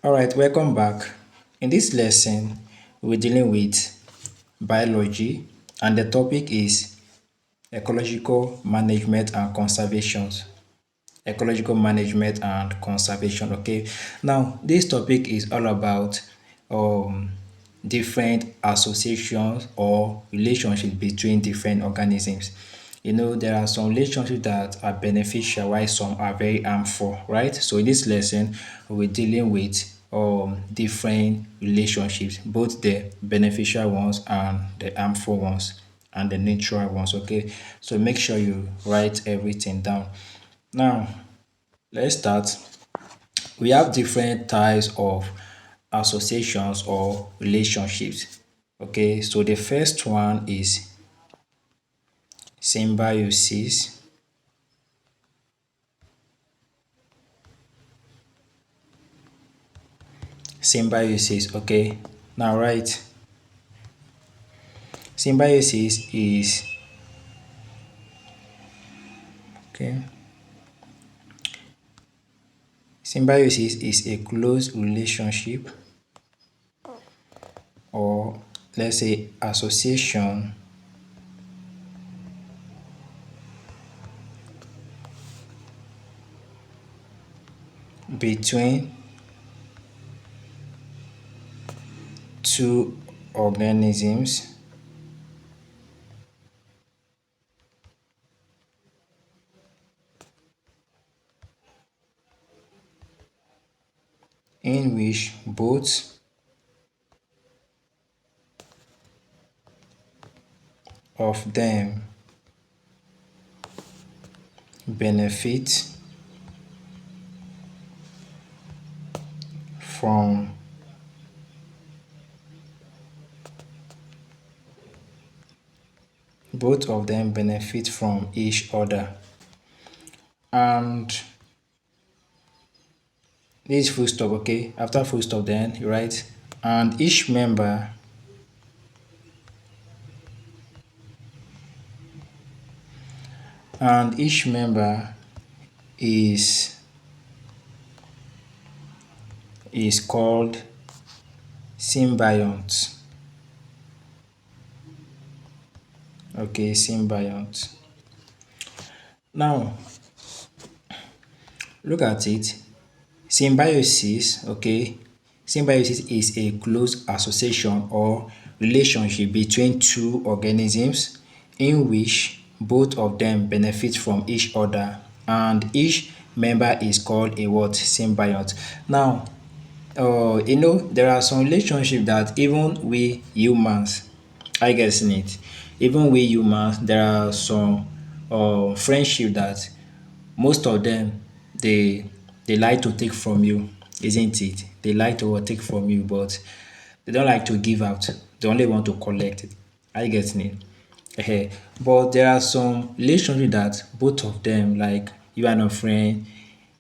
All right, welcome back. In this lesson, we're dealing with biology, and the topic is ecological management and conservation. Ecological management and conservation. Okay, now this topic is all about um, different associations or relationships between different organisms. There are some relationships that are beneficial while some are very harmful, right? So in this lesson, we're dealing with different relationships, both the beneficial ones and the harmful ones and the neutral ones. Okay, so make sure you write everything down. Now, let's start. We have different types of associations or relationships. Okay, so the first one is symbiosis. Symbiosis, okay. Now, right. Symbiosis is okay. Symbiosis is a close relationship or let's say association between two organisms in which both of them benefit from each other. And this full stop, okay? After full stop, then you write, and each member is called symbiont. Okay, symbiont. Now, look at it. Symbiosis, okay? Symbiosis is a close association or relationship between two organisms in which both of them benefit from each other and each member is called a what? Symbiont. Now, there are some relationships that even we humans, I guess in it, even we humans, there are some friendship that most of them they they like to take from you, isn't it? They like to take from you, but they don't like to give out. They only want to collect it. I get it. But there are some relationship that both of them, like you and a friend,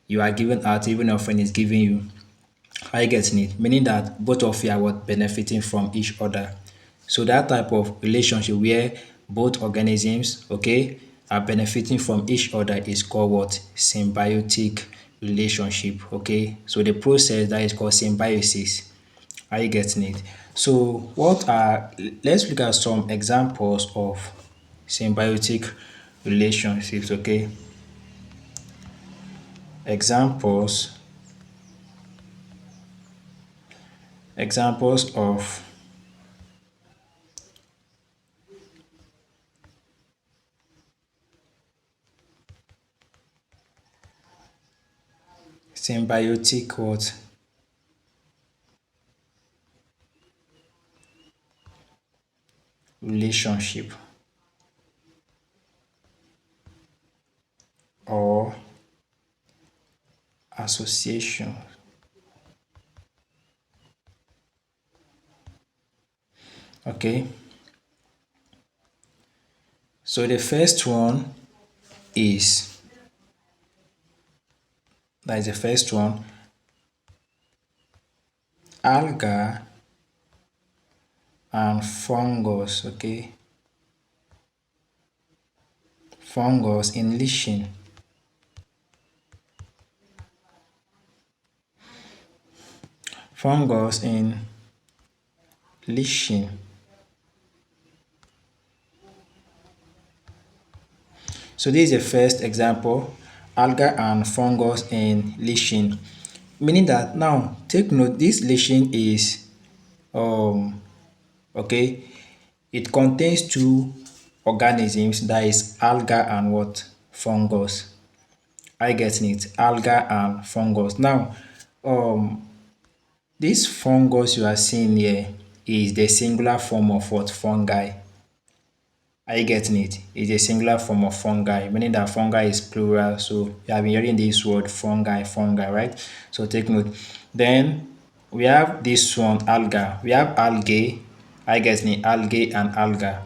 you are giving out, even your friend is giving you. Are you getting it? Meaning that both of you are what benefiting from each other. So that type of relationship where both organisms, okay, are benefiting from each other is called what? Symbiotic relationship. Okay. So the process that is called symbiosis. Are you getting it? So let's look at some examples of symbiotic relationships. Okay. Examples examples of symbiotic what? Relationship or association. Okay, so the first one is that is the first one, alga and fungus. Okay, fungus in leaching. fungus in leaching. So this is the first example, alga and fungus in leaching. Meaning that now take note this leaching is um okay, it contains two organisms, that is alga and what? Fungus. I getting it? Alga and fungus. Now um this fungus you are seeing here is the singular form of what? Fungi. Are you getting it? It's a singular form of fungi, meaning that fungi is plural. So you have been hearing this word fungi, fungi, right? So take note. Then we have this one, alga. We have algae. I getting it? Algae and alga.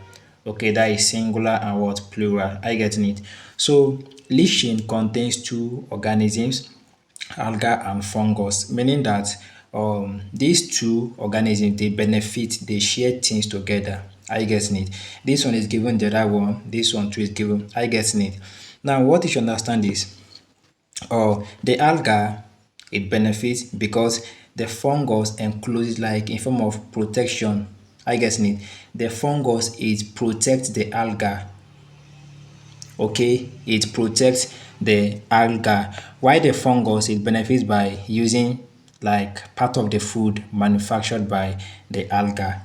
Okay, that is singular and what? Plural. I getting it? So leaching contains two organisms, alga and fungus, meaning that these two organisms they benefit, they share things together. Are you getting it? This one is given the other one, this one too is given. Are you getting it? Now, what you should understand is the alga it benefits because the fungus encloses like in form of protection. Are you getting it? The fungus it protects the alga. Okay, it protects the alga, while the fungus it benefits by using like part of the food manufactured by the alga.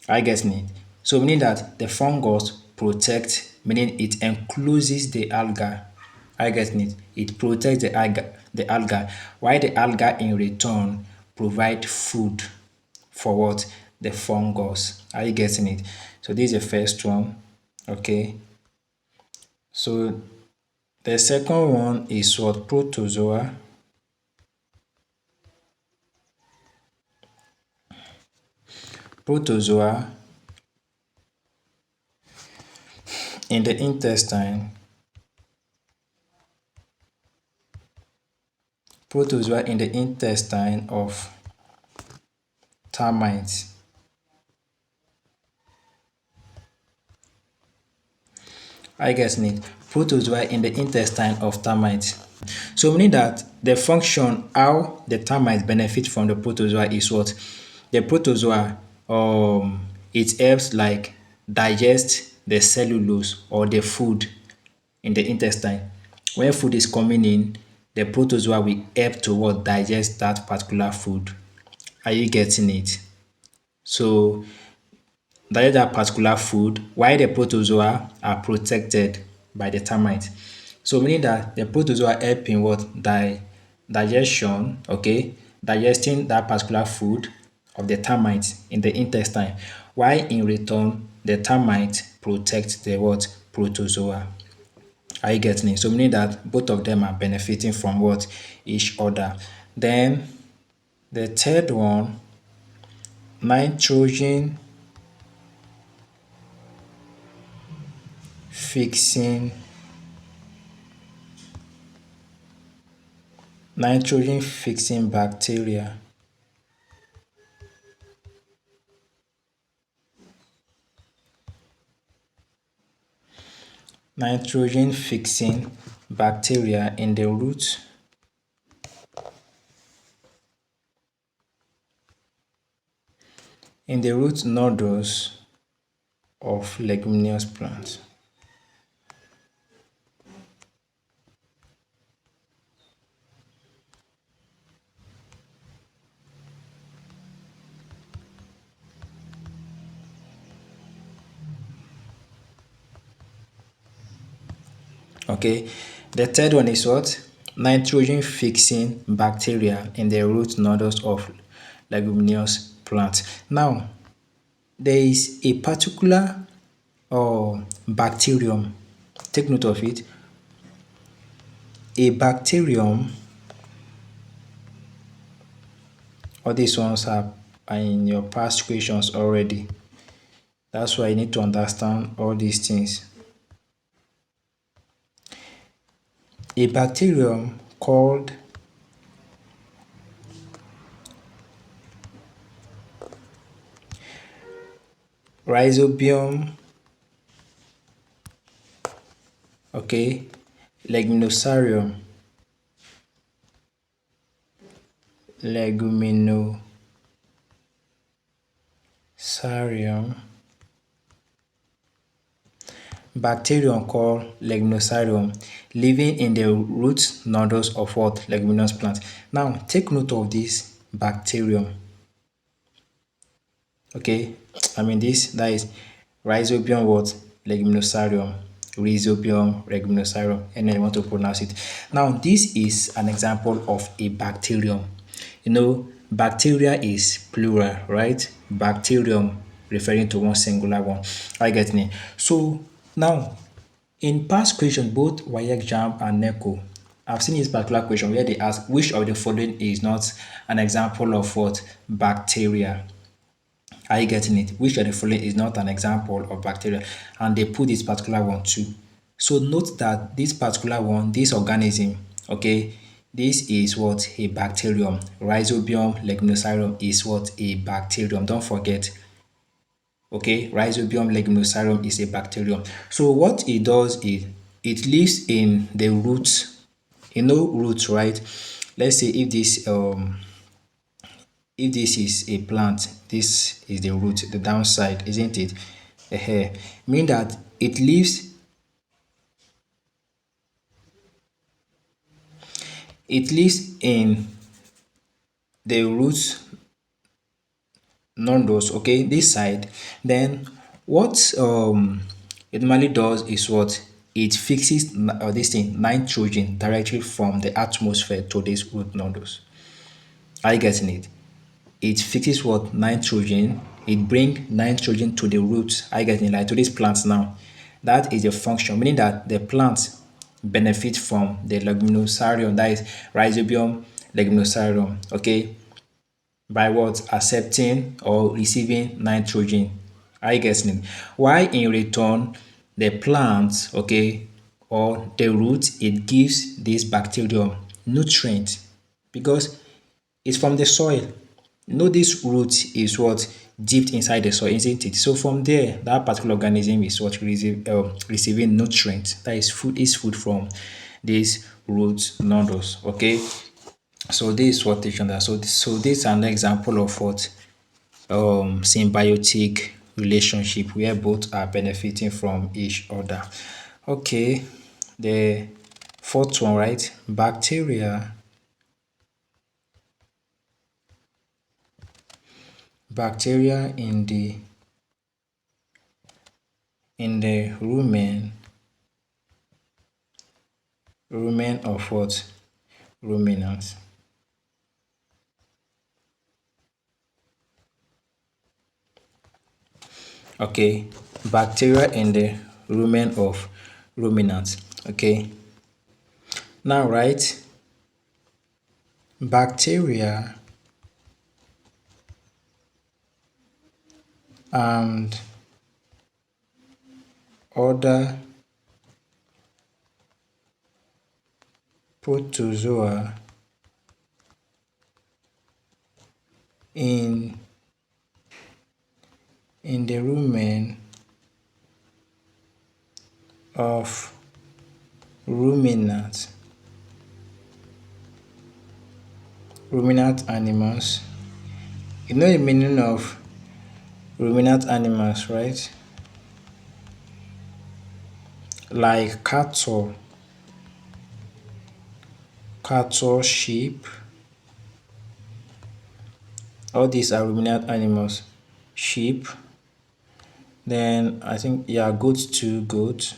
Are you getting it? So meaning that the fungus protects, meaning it encloses the alga. Are you getting it? It protects the alga, while the alga in return provide food for what? The fungus. Are you getting it? So this is the first one. Okay. So the second one is what? Protozoa. Protozoa in the intestine. Protozoa in the intestine of termites. I guess need protozoa in the intestine of termites. So meaning that the function how the termites benefit from the protozoa is what? The protozoa it helps like digest the cellulose or the food in the intestine. When food is coming in, the protozoa will help to what? Digest that particular food. Are you getting it? So digest that particular food while the protozoa are protected by the termite. So meaning that the protozoa help in what? Digestion, okay? Digesting that particular food of the termites in the intestine. While in return, the termite protect the what? Protozoa. Are you getting it? So meaning that both of them are benefiting from what? Each other. Then the third one, nitrogen fixing bacteria. Nitrogen fixing bacteria in the root nodules of leguminous plants. Okay, the third one is what? Nitrogen fixing bacteria in the root nodules of leguminous plants. Now, there is a particular bacterium. Take note of it. A bacterium, all these ones are in your past questions already. That's why you need to understand all these things. A bacterium called Rhizobium, leguminosarium, Leguminosarium bacterium called Leguminosarium living in the root nodules of what? Leguminous plants. Now, take note of this bacterium. Okay, I mean this, that is Rhizobium what? Leguminosarium. Rhizobium leguminosarium, and then you want to pronounce it. Now, this is an example of a bacterium. You know, bacteria is plural, right? Bacterium referring to one singular one. I get me. So now, in past questions, both WAEC, JAMB, and NECO, I've seen this particular question where they ask which of the following is not an example of what? Bacteria. Are you getting it? Which of the following is not an example of bacteria? And they put this particular one too. So note that this particular one, this organism, okay, this is what? A bacterium. Rhizobium leguminosarium is what? A bacterium. Don't forget. Okay, Rhizobium leguminosarium is a bacterium. So what it does is it lives in the roots. You know roots, right? Let's say if this is a plant, this is the root, the downside, isn't it? Mean that it lives in the roots nodules, okay, this side. Then what it normally does is what? It fixes this thing nitrogen directly from the atmosphere to these root nodules. Are you getting it? It fixes what? Nitrogen. It bring nitrogen to the roots. Are you getting it? Like to these plants now. That is a function, meaning that the plants benefit from the leguminosarium, that is Rhizobium leguminosarium, okay, by what? Accepting or receiving nitrogen. Are you getting it? Why in return the plant, okay, or the root, it gives this bacterium nutrient because it's from the soil. You know this root is what? Dipped inside the soil, isn't it? So from there, that particular organism is what? Receiving nutrients. That is food from these root nodules. Okay. So this is what they should understand. So this is an example of what? Symbiotic relationship where both are benefiting from each other. Okay. The fourth one, right? Bacteria in the rumen of what? Ruminants. Okay, bacteria in the rumen of ruminants. Okay, now right, bacteria and other protozoa in the of ruminants, ruminant animals. You know the meaning of ruminant animals, right? Like cattle, sheep, all these are ruminant animals. Sheep, then I think yeah, goats too, goats.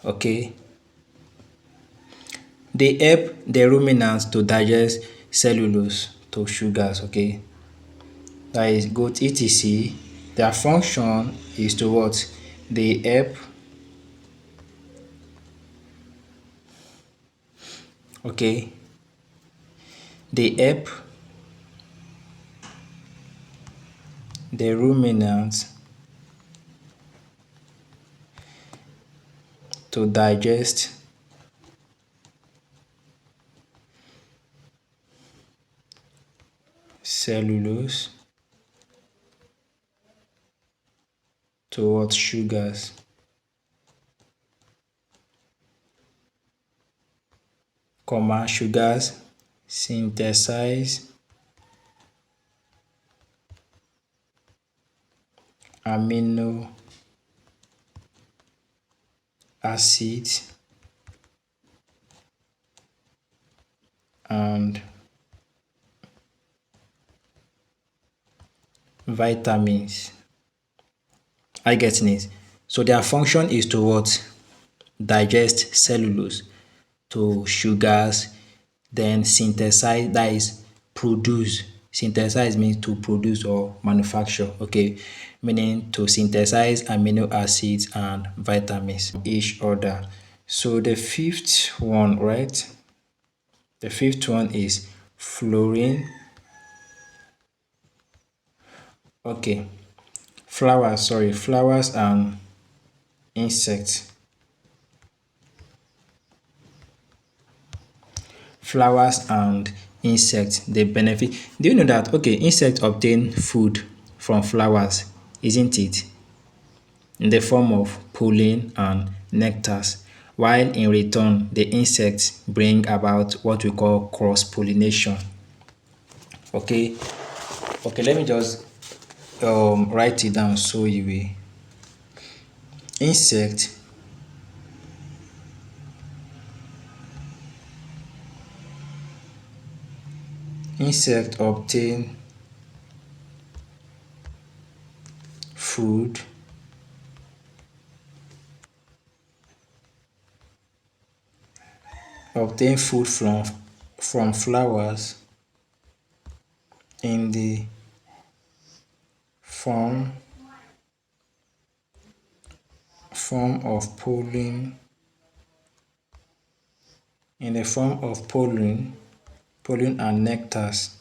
Okay, they help the ruminants to digest cellulose to sugars. Okay, that is goat etc. Their function is to what? They help. Okay, they help the ruminants to digest cellulose towards sugars. sugars synthesize amino acids and vitamins. Are you getting it? So their function is to what? Digest cellulose to sugars, then synthesize, that is produce. Synthesize means to produce or manufacture, okay? Meaning to synthesize amino acids and vitamins each other. So the fifth one, right? The fifth one is fluorine. Okay. Flowers and insects. Flowers and insects, they benefit. Do you know that, okay, insects obtain food from flowers, isn't it? In the form of pollen and nectars, while in return, the insects bring about what we call cross pollination. Okay, okay, let me just write it down so you will. Insect obtain food from flowers in the form of pollen, pollen and nectars.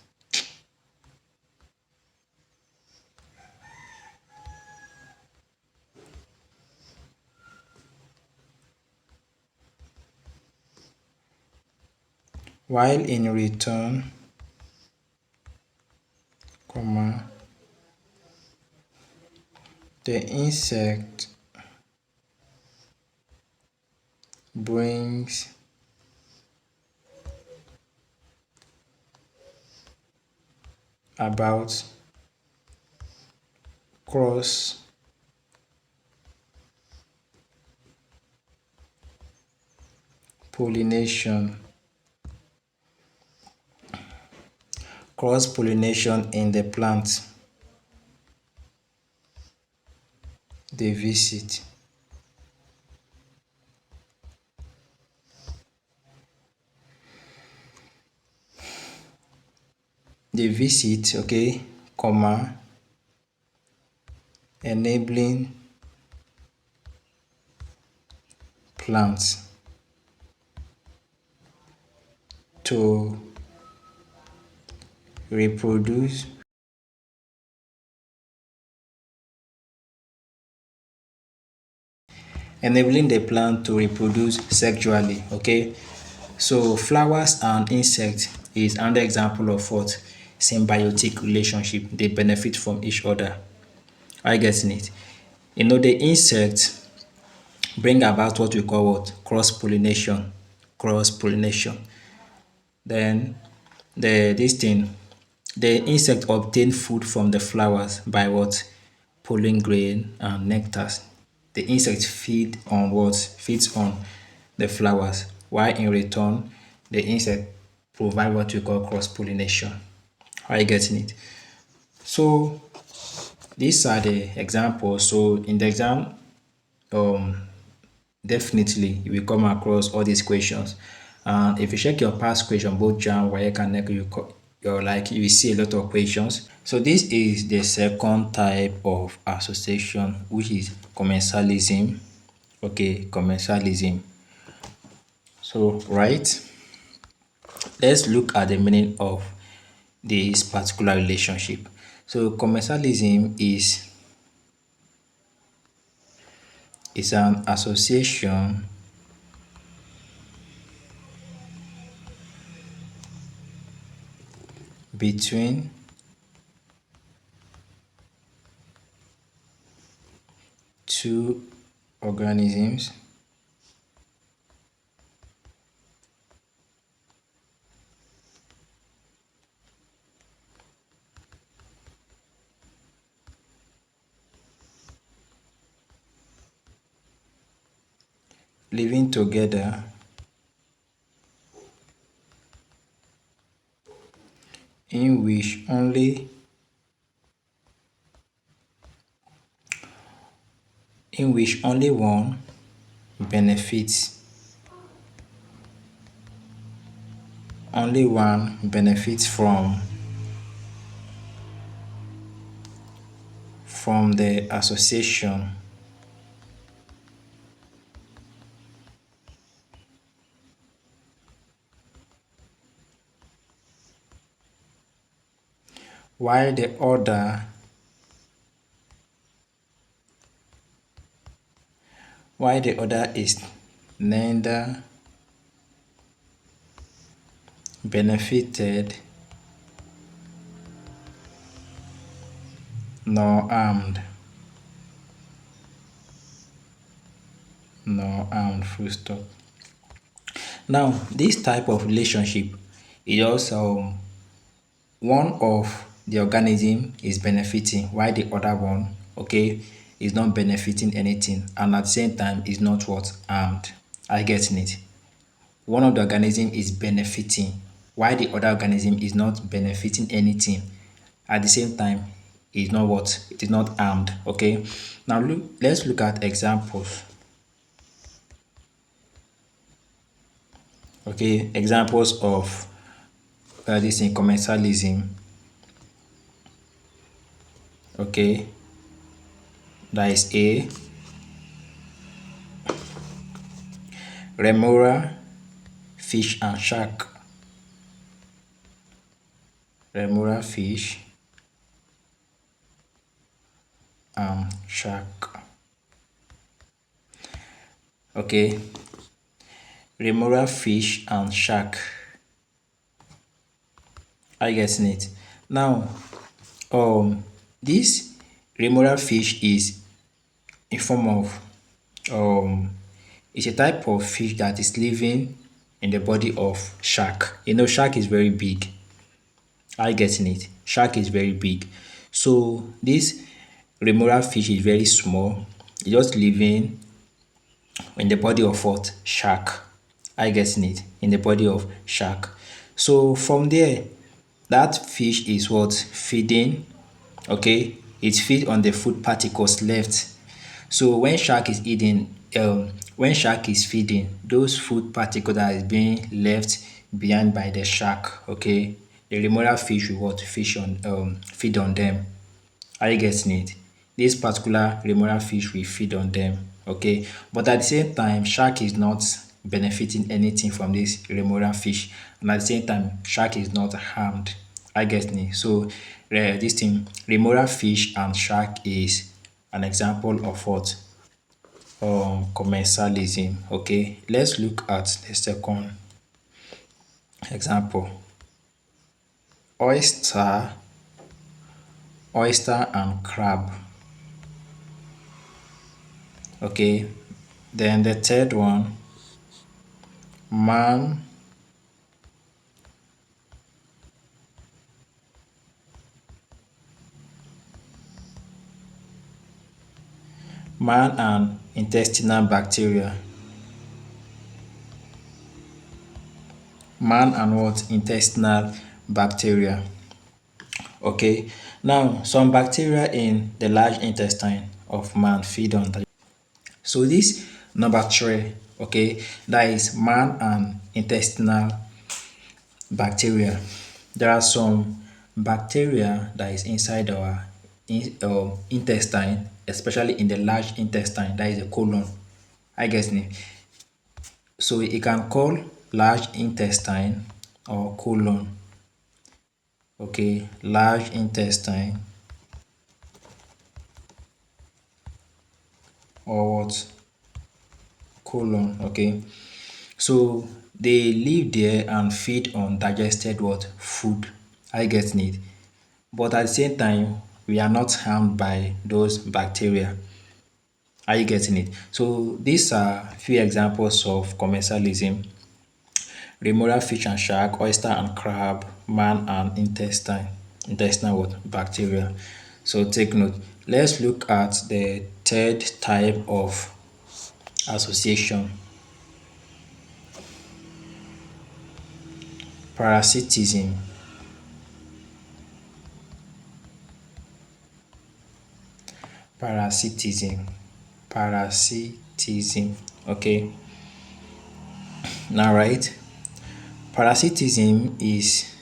While in return, the insect brings about cross pollination. Cross pollination in the plant they visit. Okay, enabling plants to reproduce sexually. Okay, so flowers and insects is another example of what? Symbiotic relationship. They benefit from each other. Are you getting it? You know, the insects bring about what we call what? Cross pollination. Cross pollination. Then the insect obtain food from the flowers by what? Pollen grain and nectars. The insect feed on what? Feeds on the flowers, while in return, the insect provide what we call cross pollination. Are you getting it? So these are the examples. So in the exam, um, definitely you will come across all these questions. And if you check your past question, both Jamb, WAEC and NECO, you're like you will see a lot of questions. So this is the second type of association, which is commensalism. Okay, commensalism. So right, let's look at the meaning of this particular relationship. So commensalism is an association between two organisms living together in which only one benefits from the association. While the other is neither benefited nor harmed. Full stop. Now, this type of relationship is also one of the organism is benefiting while the other one, okay, is not benefiting anything, and at the same time is not what harmed. I getting it? One of the organism is benefiting while the other organism is not benefiting anything. At the same time, is not what? It is not harmed. Okay. Now let's look at examples. Okay, examples of this in commensalism. Okay, that is A. Remora, fish and shark. Remora, fish and shark. Okay, remora, fish and shark. I getting it? Now, this remora fish is in form of it's a type of fish that is living in the body of shark. You know, shark is very big. Are you getting it? Shark is very big. So this remora fish is very small. It's just living in the body of what? Shark. Are you getting it? In the body of shark. So from there, that fish is what? Feeding. Okay, it feeds on the food particles left. So when shark is feeding, those food particles that is being left behind by the shark, okay, the remora fish will what? Feed on them. Are you getting it? This particular remora fish will feed on them, okay. But at the same time, shark is not benefiting anything from this remora fish, and at the same time, shark is not harmed. I get it. So this thing, remora fish and shark is an example of what? Commensalism. Okay, let's look at the second example. Oyster, and crab. Okay, then the third one, man, and intestinal bacteria. Man and what? Intestinal bacteria. Okay, now some bacteria in the large intestine of man feed on that. So this number three, okay, that is man and intestinal bacteria. There are some bacteria that is inside our intestine, especially in the large intestine, that is the colon. I guess it. So you can call large intestine or colon. Okay, large intestine or what? Colon. Okay, so they live there and feed on digested what? Food. I get it. But at the same time, we are not harmed by those bacteria. Are you getting it? So these are few examples of commensalism. Remora, fish and shark, oyster and crab, man and intestinal what? Bacteria. So take note. Let's look at the third type of association. Parasitism. Parasitism. Parasitism. Okay. Now, right. Parasitism is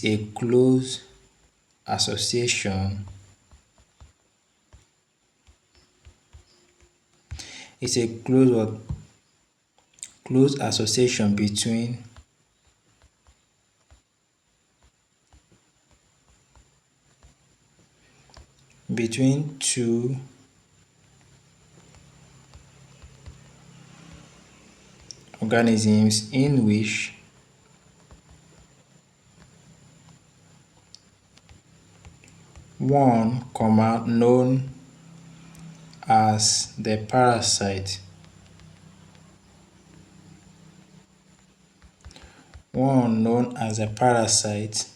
a close association. It's a close association between two organisms in which one comma known as the parasite, one known as a parasite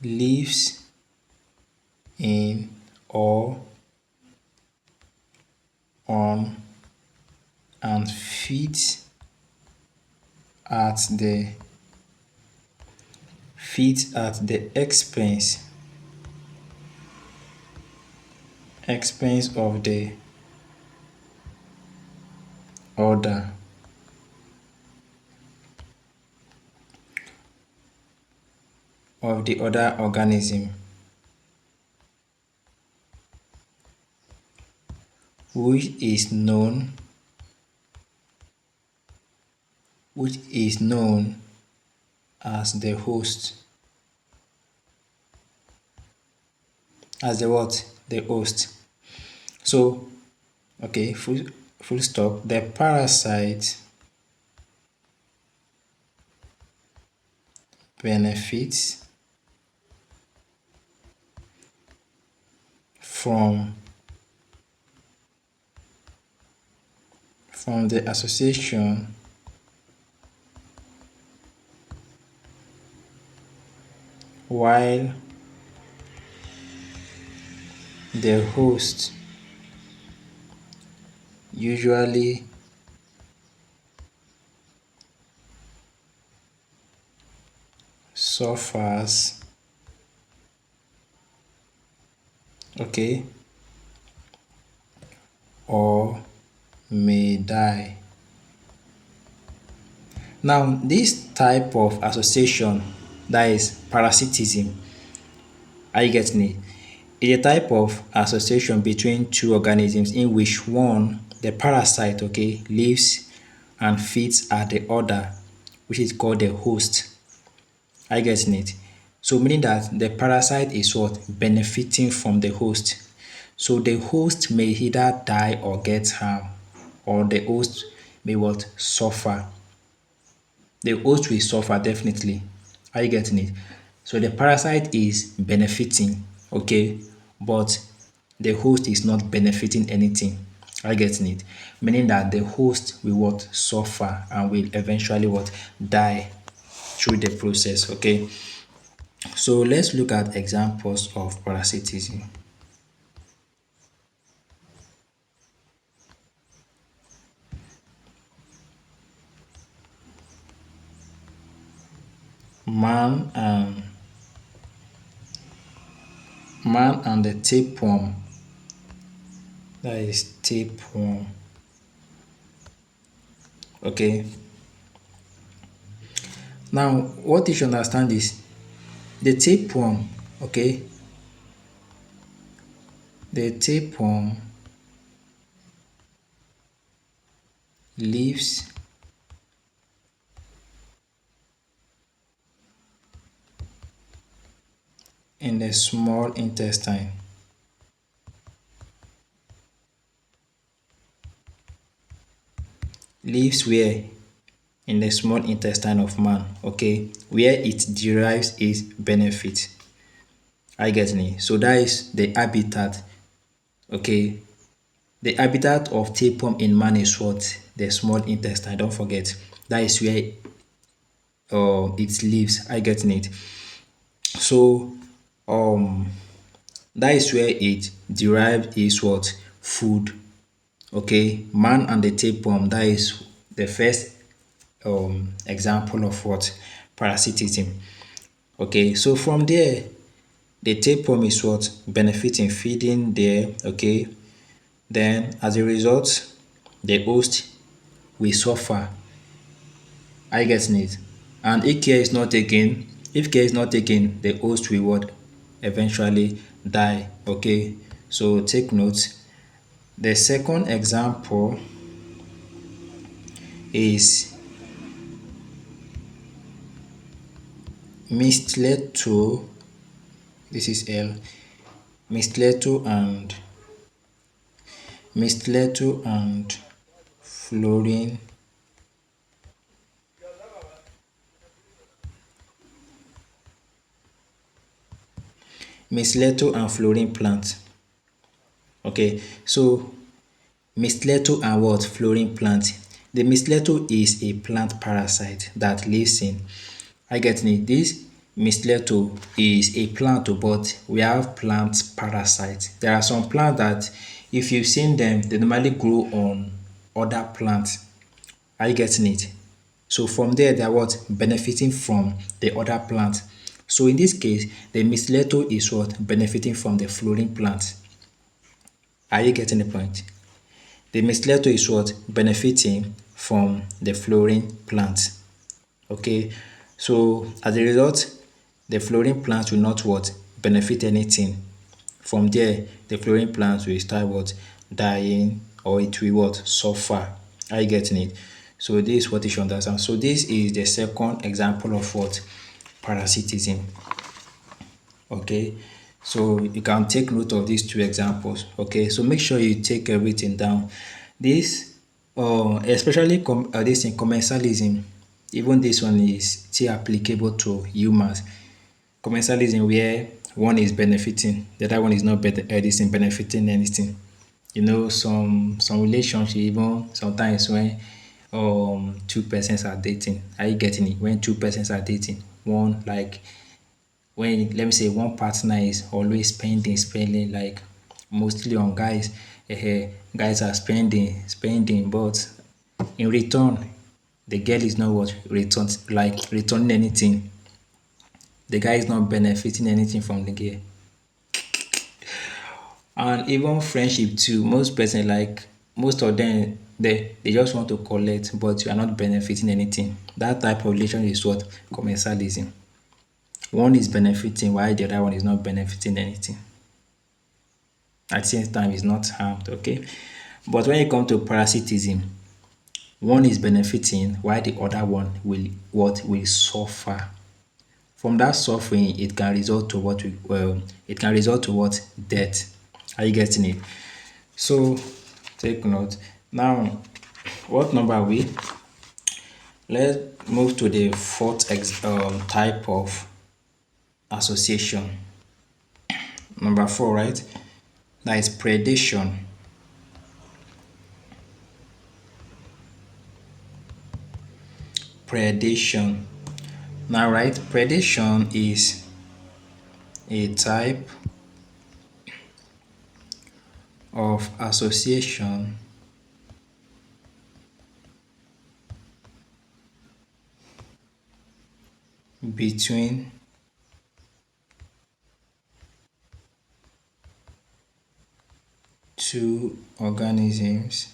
lives in or on and at the feeds at the expense of the other organism, which is known as the host. As the what? The host. So, okay, full stop. The parasite benefits from the association while the host usually suffers, okay, or may die. Now, this type of association, that is parasitism, are you getting it? Is a type of association between two organisms in which one, the parasite, okay, lives and feeds at the other, which is called the host. Are you getting it? So meaning that the parasite is what? Benefiting from the host. So the host may either die or get harm, or the host may what? Suffer. The host will suffer definitely. Are you getting it? So the parasite is benefiting, okay, but the host is not benefiting anything. Are you getting it? Meaning that the host will what? Suffer and will eventually what? Die through the process, okay? So let's look at examples of parasitism. Man and the tapeworm. That is tapeworm. Okay. Now, what you should understand is the tapeworm, okay? The tapeworm lives in the small intestine. Lives where? In the small intestine of man, okay? Where it derives its benefit. I get me. So that is the habitat, okay? The habitat of tapeworm in man is what? The small intestine, don't forget. That is where it lives. I get it. So that is where it derives its what? Food. Okay, man and the tapeworm, that is the first example of what? Parasitism. Okay, so from there, the tapeworm is what? Benefiting, feeding there, okay? Then as a result, the host will suffer. I get it. And if care is not taken, the host will what? Eventually die. Okay. So take note. The second example is Mistleto. This is L. Mistleto and fluorine. Mistleto and fluorine plant. Okay, so Mistleto and what? Flowering plant. The mistleto is a plant parasite that lives in. I get it. This mistleto is a plant, but we have plant parasites. There are some plants that, if you've seen them, they normally grow on other plants. Are you getting it? So from there, they are what? Benefiting from the other plant. So in this case, the mistleto is what? Benefiting from the flowering plant. Are you getting the point? The mistleto is what? Benefiting from the flowering plant. Okay, so as a result, the flowering plant will not what? Benefit anything. From there, the flowering plant will start what? Dying, or it will what? Suffer. Are you getting it? So this is what you should understand. So this is the second example of what? Parasitism. Okay, so you can take note of these two examples. Okay, so make sure you take everything down. This especially this in commensalism, even this one is still applicable to humans. Commensalism, where one is benefiting, the other one is not this in benefiting anything. You know, some relationship, even sometimes when two persons are dating, are you getting it? When two persons are dating, one, like, when, let me say, one partner is always spending, like mostly on guys. Guys are spending, but in return, the girl is not what? Returning anything. The guy is not benefiting anything from the girl. And even friendship too, most of them, they just want to collect, but you are not benefiting anything. That type of relation is what? Commensalism. One is benefiting while the other one is not benefiting anything. At the same time, is not harmed. Okay, but when it comes to parasitism, one is benefiting while the other one will suffer. From that suffering, it can result to what? Death. Are you getting it? So take note. Now, what number are we? Let's move to the fourth type of association. Number 4, right? That is predation. Predation. Now, right? Predation is a type of association between two organisms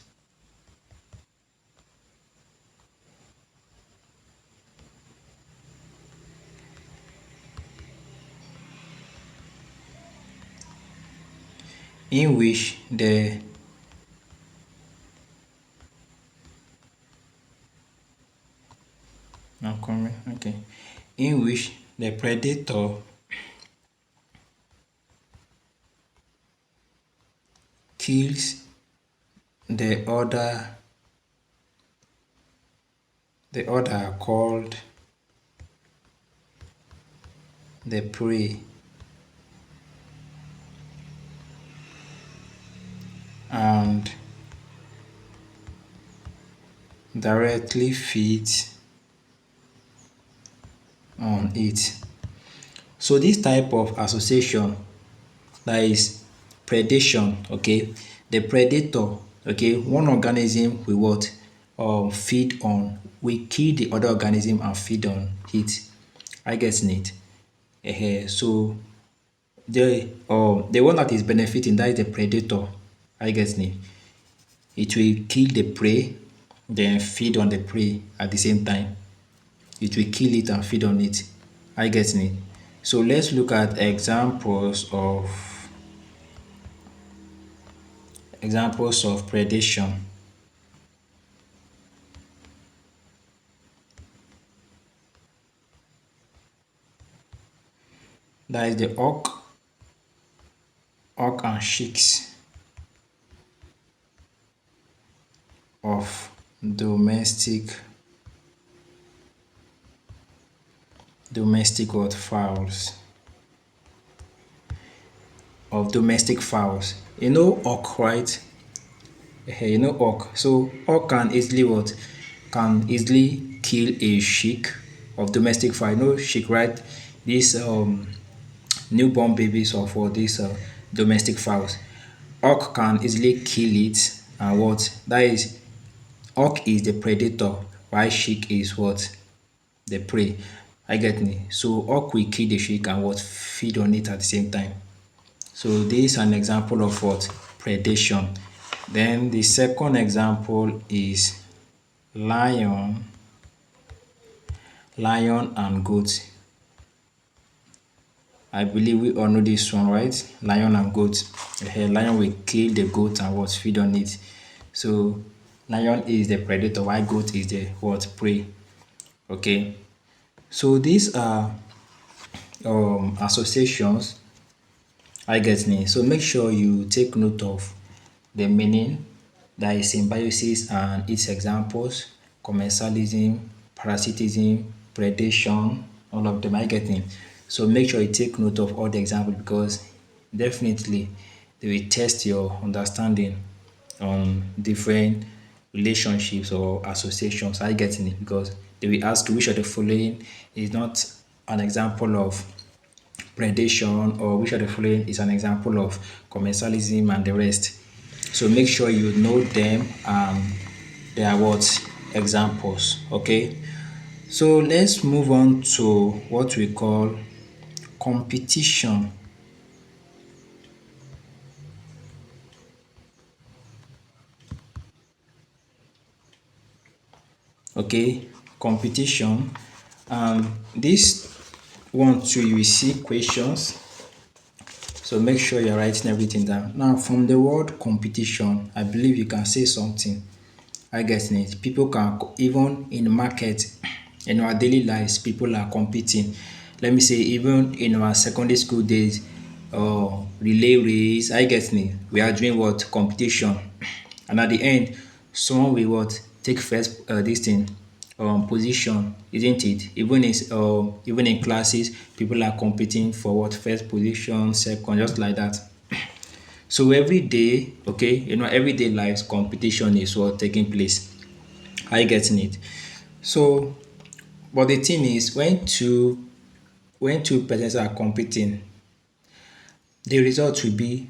in which the in which the predator kills the other are called the prey, and directly feeds on it. So this type of association, that is predation, okay, the predator, okay, one organism will what? feed on, we kill the other organism and feed on it. I get it. So the one that is benefiting, that is the predator. I get it. It will kill the prey, then feed on the prey at the same time. It will kill it and feed on it. I get it. So let's look at examples of predation. That is the hawk and chicks of domestic what fowls of domestic fowls. You know hawk, right? You know hawk. So hawk can easily what? Can easily kill a chick of domestic fowl. You know chick, right? These newborn babies or for these domestic fowls. Hawk can easily kill it and what? That is, hawk is the predator while chick is what? The prey. I get me. So hawk will kill the chick and what? Feed on it at the same time. So this is an example of what? Predation. Then the second example is lion, lion and goat. I believe we all know this one, right? Lion and goat. Lion will kill the goat and what? Feed on it. So lion is the predator while goat is the what? Prey. Okay. So these are associations. I get me. So make sure you take note of the meaning, that is symbiosis and its examples, commensalism, parasitism, predation, all of them. I get me. So make sure you take note of all the examples because definitely they will test your understanding on different relationships or associations. I get it because they will ask you which of the following is not an example of predation or which of the following is an example of commensalism and the rest. So make sure you know them and they are what examples. Okay. So let's move on to what we call competition. Okay, competition. This one too, you will see questions. So make sure you're writing everything down. Now, from the word competition, I believe you can say something. I get it. People can, even in the market, in our daily lives, people are competing. Let me say, even in our secondary school days, relay race, I get it. We are doing what? Competition. And at the end, someone will what? Take first this thing position, isn't it? Even in classes, people are competing for what? First position, second, just like that. So every day, okay, everyday lives competition is what taking place. Are you getting it? So, but the thing is, when two persons are competing, the result will be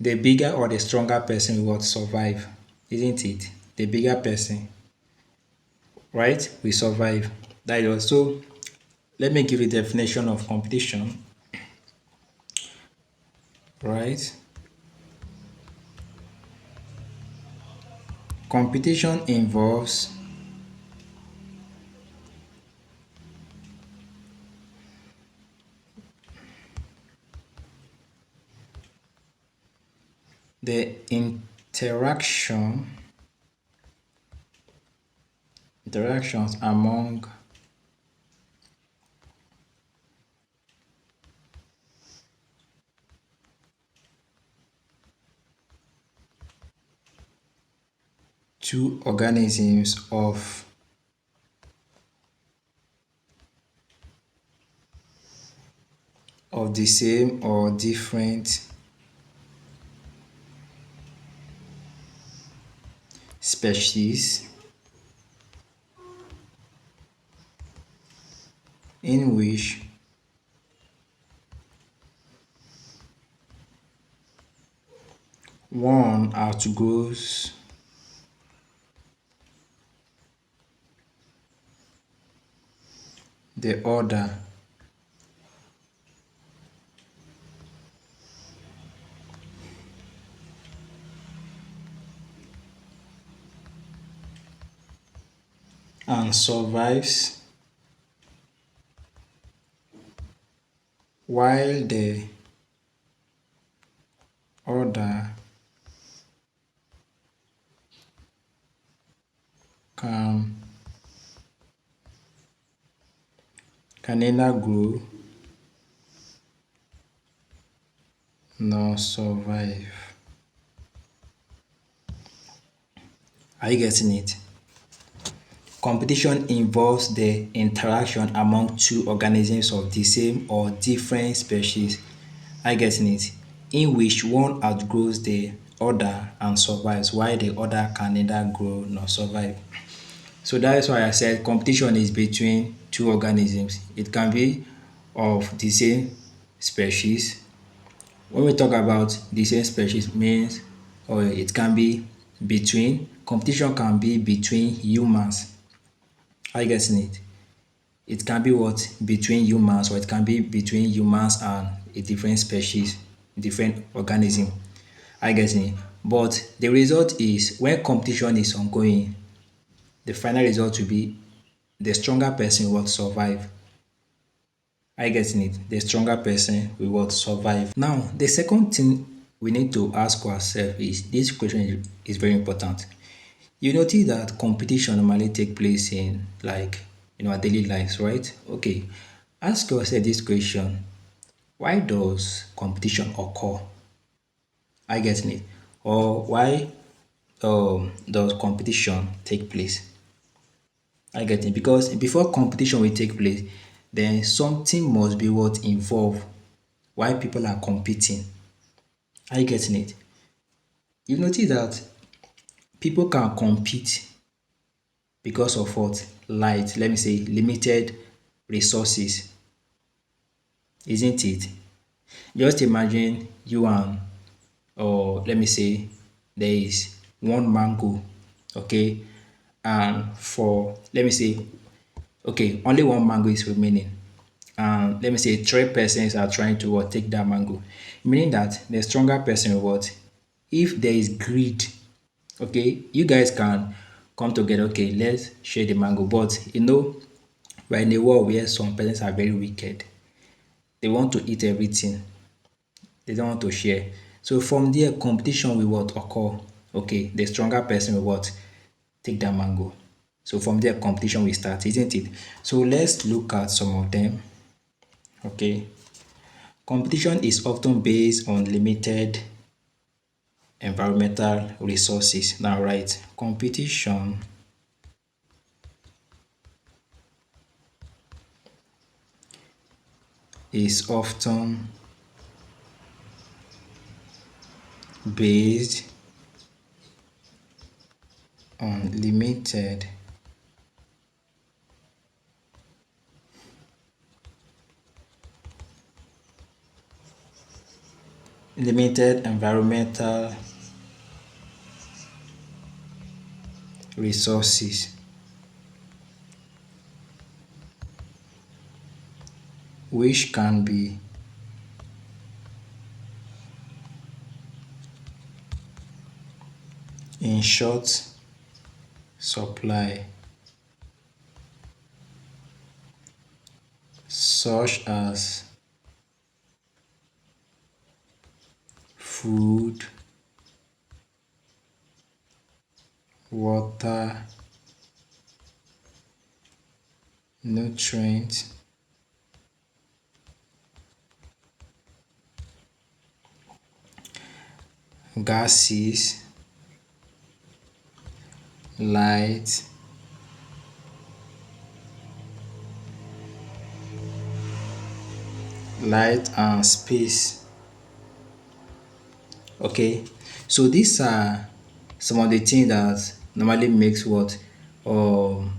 the bigger or the stronger person will survive, isn't it? The bigger person, right, will survive. That is also. Let me give you the definition of competition, right? Competition involves the interactions among two organisms of the same or different species in which one outgrows the order and survives while the order can neither grow nor survive. Are you getting it? Competition involves the interaction among two organisms of the same or different species. Are you getting it? In which one outgrows the other and survives, while the other can neither grow nor survive. So that is why I said competition is between two organisms. It can be of the same species. When we talk about the same species means or it can be between competition can be between humans. Are you getting it? It can be what between humans or it can be between humans and a different species, different organism. Are you getting it? But the result is when competition is ongoing, the final result will be the stronger person will survive. I getting it? The stronger person will what survive. Now, the second thing we need to ask ourselves is this question is very important. You notice that competition normally take place in like in our daily lives, right? Okay. Ask yourself this question. Why does competition occur? I getting it? Or why does competition take place? I get it because before competition will take place, then something must be what involved why people are competing. Are you getting it? You notice that people can compete because of what? Light, let me say limited resources, isn't it? Just imagine you and or let me say there is one mango, okay, and for let me say okay, only one mango is remaining. And let me say three persons are trying to what, take that mango. Meaning that the stronger person will what? If there is greed, okay, you guys can come together, okay, let's share the mango. But we're in a world where some persons are very wicked. They want to eat everything. They don't want to share. So from there, competition will what occur. Okay, the stronger person will what? Take that mango. So from there, competition will start, isn't it? So let's look at some of them. Okay. Competition is often based on limited environmental resources. Now, right, competition is often based on limited environmental resources, which can be in short supply, such as food, water, nutrients, gases, light, and space. Okay, so these are some of the things that normally makes what um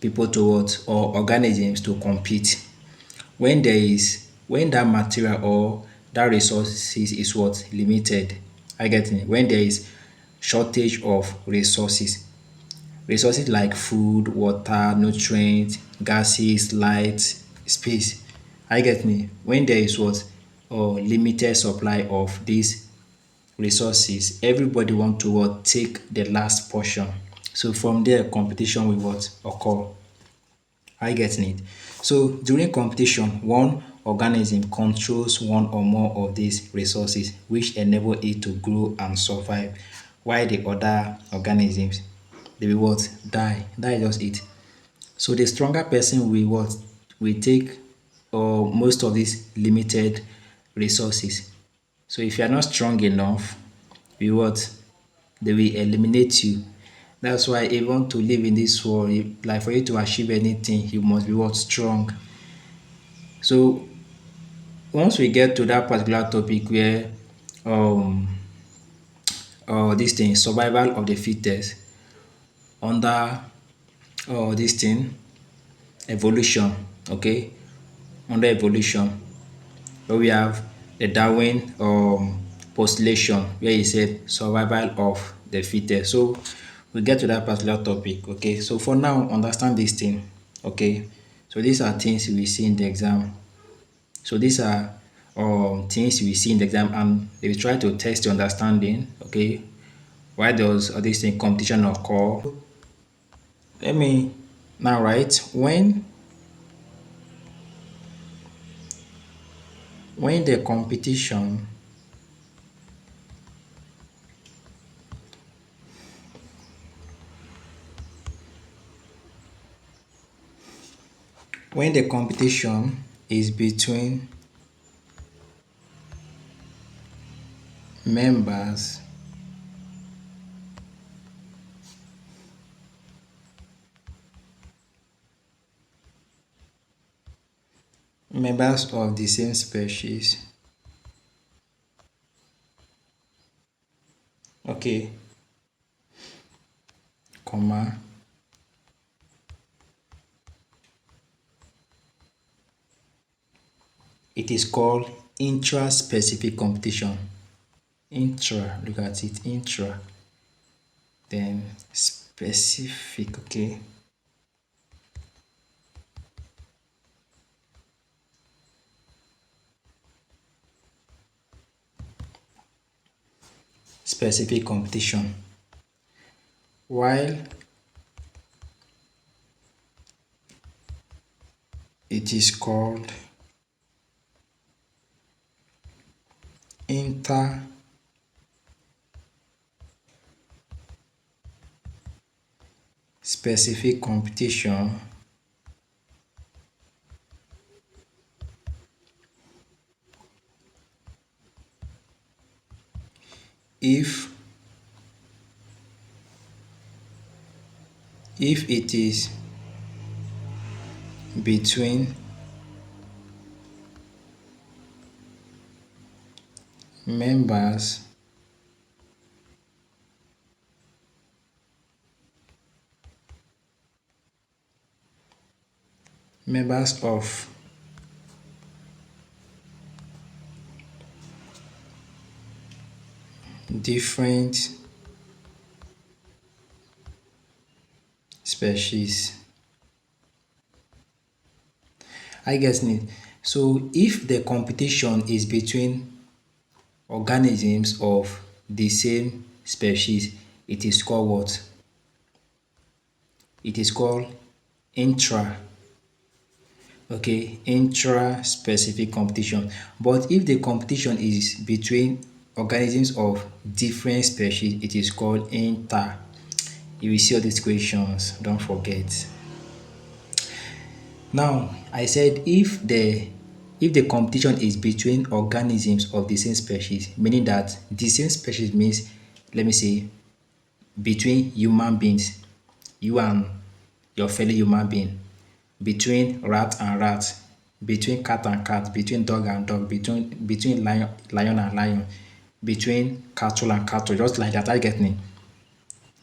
people to what or organisms to compete when that material or that resources is what limited. I get it. When there is shortage of resources, Resources like food, water, nutrients, gases, light, space. I get me. When there is what or limited supply of these resources, everybody want to what take the last portion. So from there, competition will what occur. Are you getting it? So during competition, one organism controls one or more of these resources, which enable it to grow and survive, while the other organisms they will what die. Die is just it. So the stronger person will what will take most of these limited resources. So if you are not strong enough, we what they will eliminate you. That's why even to live in this world, like for you to achieve anything, you must be what strong. So once we get to that particular topic where um this thing survival of the fittest under this thing evolution, okay, under evolution, where we have the Darwin postulation where he said survival of the fittest. So we get to that particular topic. Okay, so for now, understand this thing. Okay, so these are things we see in the exam. So these are things we see in the exam, and they will try to test your understanding. Okay, why does all this thing competition occur? Let me now write when the competition when the competition is between members members of the same species, okay, comma, it is called intra-specific competition. Intra, look at it, intra, then specific, okay. Specific competition. While it is called inter specific competition if it is between members of different species. I guess it. So if the competition is between organisms of the same species, it is called what? It is called intra, okay, intra-specific competition. But if the competition is between organisms of different species, it is called inter. You will see all these questions, don't forget. Now, I said if the competition is between organisms of the same species, meaning that the same species means, let me say, between human beings, you and your fellow human being, between rat and rat, between cat and cat, between dog and dog, between lion and lion, between cattle and cattle, just like that. I get me.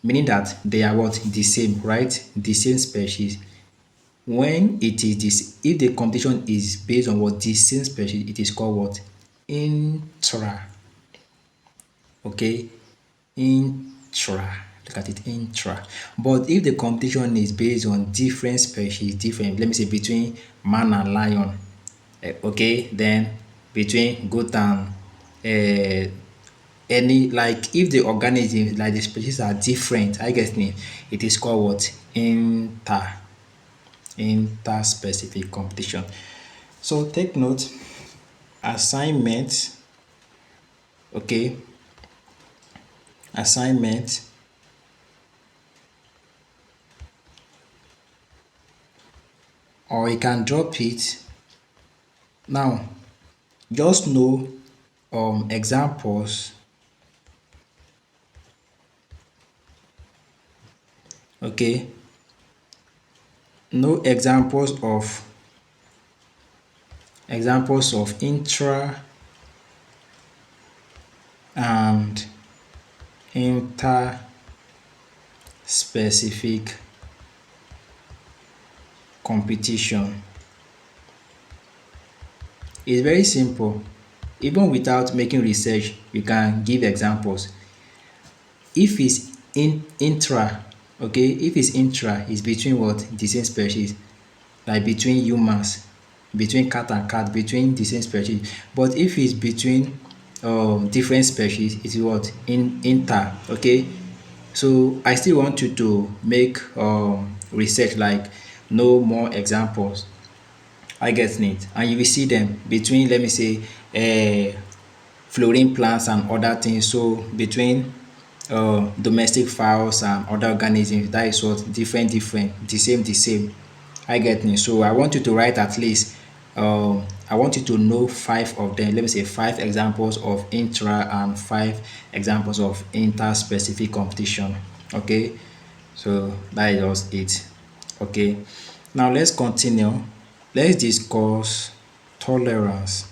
Meaning that they are what the same, right? The same species. When it is this, if the competition is based on what the same species, it is called what intra. Okay, intra. Look at it, intra. But if the competition is based on different species, different, let me say between man and lion, okay, then between goat and any, like if the organism, like the species are different, I guess it is called what? Interspecific competition. So take note, assignment, okay, assignment, or you can drop it. Now just know examples, okay, know examples of intra and interspecific competition. It's very simple. Even without making research, you can give examples. If it's intra, okay, if it's intra, it's between what? The same species, like between humans, between cat and cat, between the same species. But if it's between different species, it is what? Inter, okay. So I still want you to make research, like know more examples. I get it, and you will see them between, let me say, flowering plants and other things. So between domestic fowls and other organisms, that is what? Different, the same. I get it. So I want you to write at least, I want you to know five of them. Let me say five examples of intra and five examples of interspecific competition. Okay, so that is just it. Okay, now let's continue. Let's discuss tolerance.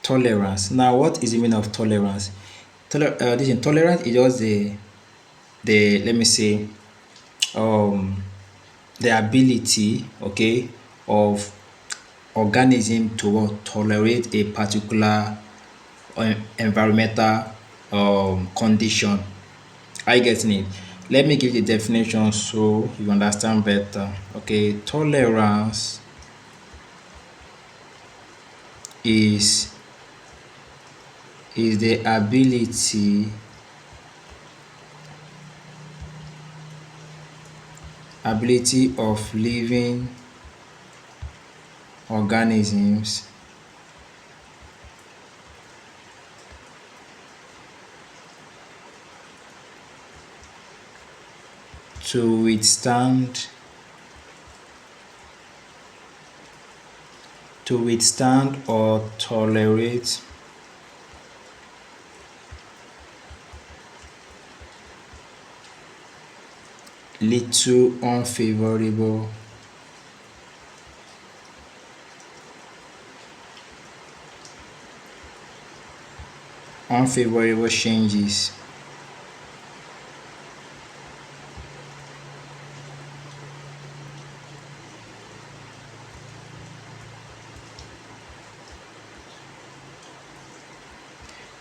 Tolerance. Now, what is the meaning of tolerance? Tolerance is just the let me say um the ability, okay, of organism to tolerate a particular environmental condition. Are you getting it? Let me give the definition so you understand better. Okay, tolerance is the ability of living organisms to withstand or tolerate little unfavorable changes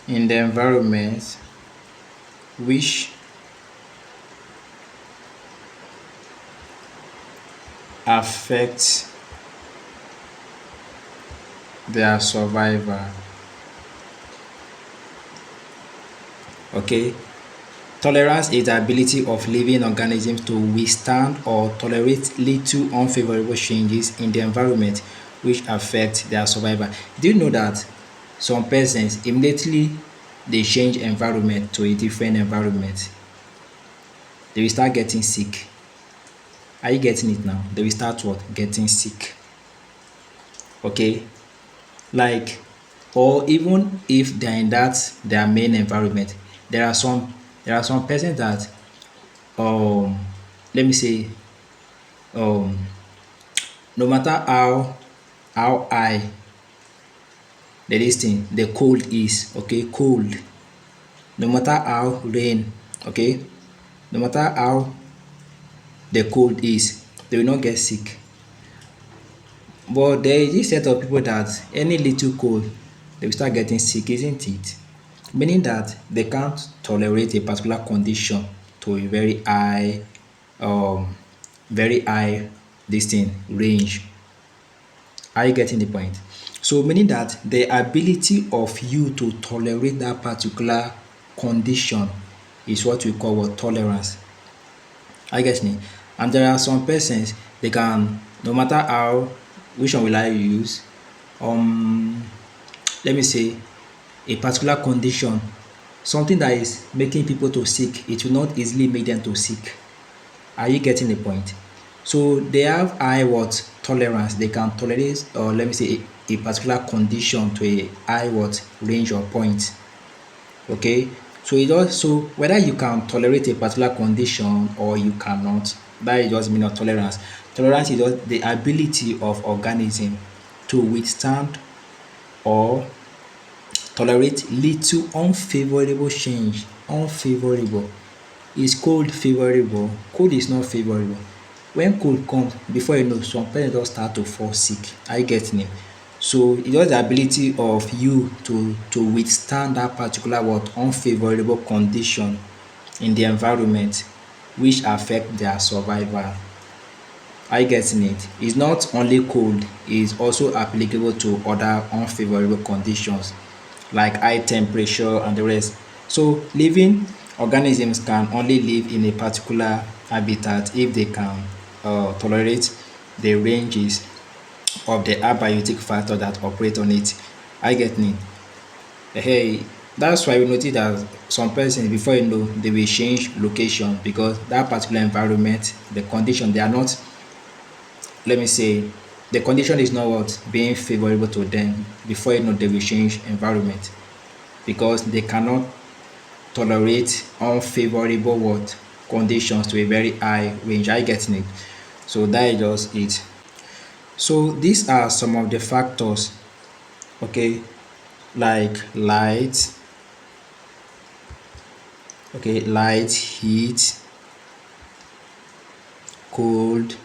in the environment which affect their survival. Okay, tolerance is the ability of living organisms to withstand or tolerate little unfavorable changes in the environment which affect their survival. Do you know that some persons immediately they change environment to a different environment, they will start getting sick? Are you getting it now? They will start what? Getting sick. Okay, like, or even if they're in that their main environment, there are some persons that um let me say um no matter how high the cold is, okay, cold, no matter how rain, okay, no matter how the cold is, they will not get sick. But there is this set of people that any little cold, they will start getting sick, isn't it? Meaning that they can't tolerate a particular condition to a um, very high this thing range. Are you getting the point? So meaning that the ability of you to tolerate that particular condition is what we call what tolerance. Are you getting it? And there are some persons they can no matter how which one will I use? Um let me say a particular condition, something that is making people to sick, it will not easily make them to sick. Are you getting the point? So they have high what tolerance. They can tolerate, or let me say, a particular condition to a high what range or point. Okay. So it also whether you can tolerate a particular condition or you cannot. That is just mean of tolerance. Tolerance is just the ability of organism to withstand or tolerate little unfavorable change. Unfavorable is cold favorable? Cold is not favorable. When cold comes, before you know, some people just start to fall sick. Are you getting it? So it's just the ability of you to withstand that particular what unfavorable condition in the environment which affect their survival. Are you getting it? It's not only cold, it's also applicable to other unfavorable conditions like high temperature and the rest. So living organisms can only live in a particular habitat if they can tolerate the ranges of the abiotic factor that operate on it. I get me. Hey, that's why we notice that some persons before you know they will change location because that particular environment, the condition they are not, let me say, the condition is not what being favorable to them. Before you know they will change environment because they cannot tolerate unfavorable what conditions to a very high range. Are you getting it? So that is just it. So these are some of the factors, okay, like light, okay, light, heat, cold,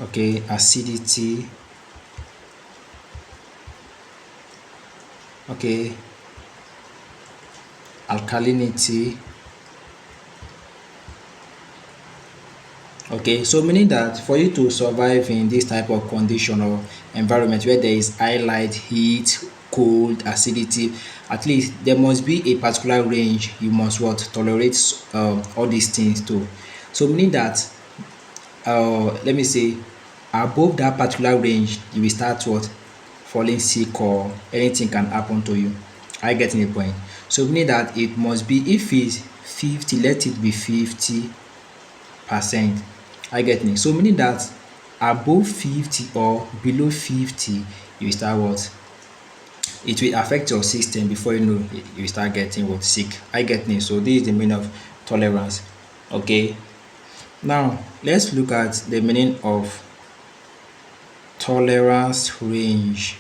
okay, acidity, okay, alkalinity. Okay, so meaning that for you to survive in this type of condition or environment where there is high light, heat, cold, acidity, at least there must be a particular range you must what tolerate all these things too. So meaning that let me say above that particular range you will start what falling sick or anything can happen to you. I getting the point. So meaning that it must be if it's 50, let it be 50%. I get me. So meaning that above 50 or below 50, you will start what? It will affect your system before you know you start getting what sick. I get me. So this is the meaning of tolerance. Okay. Now let's look at the meaning of tolerance range.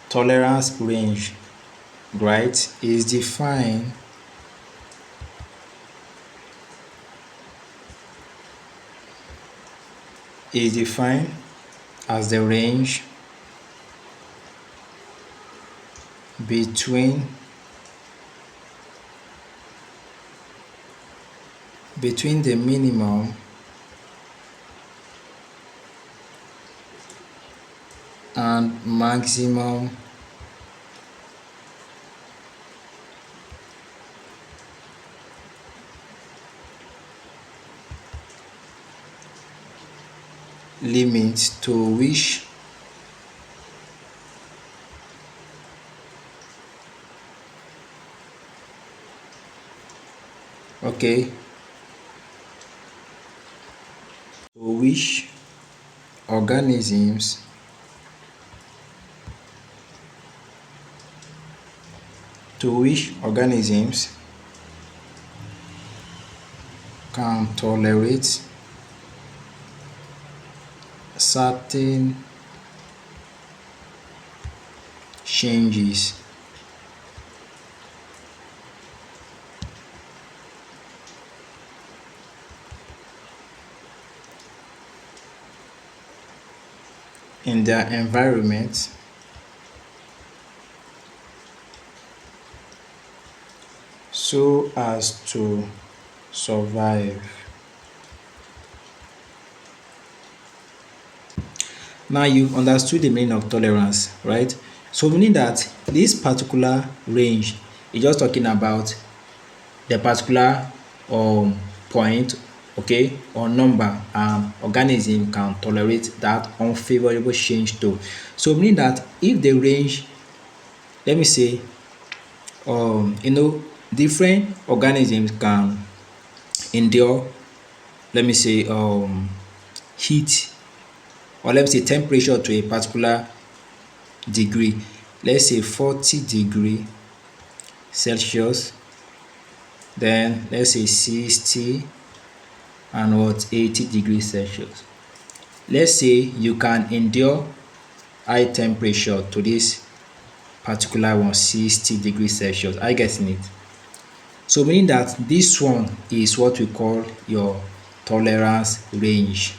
Tolerance range, right, is defined as the range between the minimum and maximum limits to which okay to which organisms can tolerate certain changes in their environment so as to survive. Now you've understood the meaning of tolerance, right? So meaning that this particular range is just talking about the particular point, okay, or number organism can tolerate that unfavorable change to. So meaning that if the range, let me say, different organisms can endure, let me say, heat, or let me say temperature to a particular degree, let's say 40 degree Celsius, then let's say 60 and what 80 degrees Celsius. Let's say you can endure high temperature to this particular one, 60 degrees Celsius. Are you getting it? So meaning that this one is what we call your tolerance range.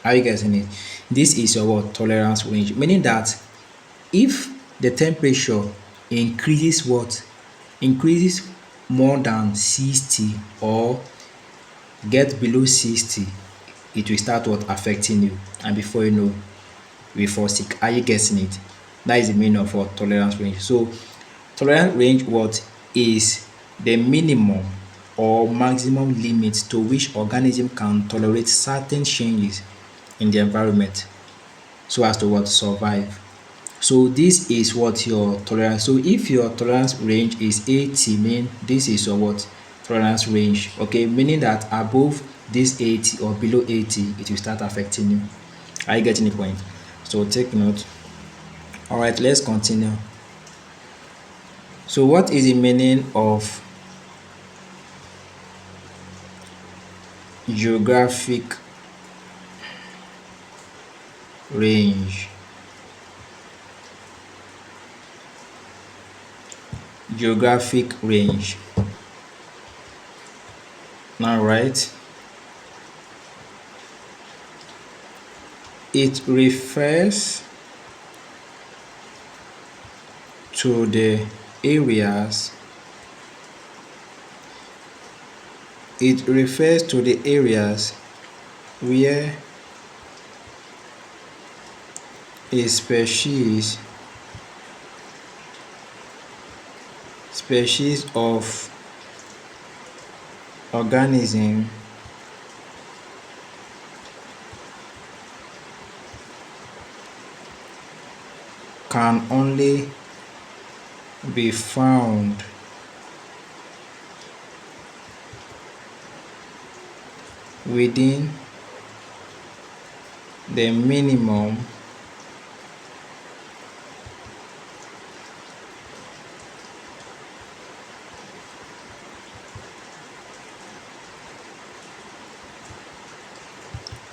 Are you getting it? This is your what? Tolerance range. Meaning that if the temperature increases what? Increases more than 60 or get below 60, it will start what? Affecting you. And before you know, we fall sick. Are you getting it? That is the meaning of what? Tolerance range. So tolerance range what is the minimum or maximum limit to which organism can tolerate certain changes in the environment so as to what? Survive. So this is what your tolerance. So if your tolerance range is 80, mean this is your what? Tolerance range. Okay, meaning that above this 80 or below 80, it will start affecting you. Are you getting the point? So take note. All right, let's continue. So what is the meaning of geographic range? Geographic range. Now, right? It refers to the areas. It refers to the areas where a species of organism can only be found within the minimum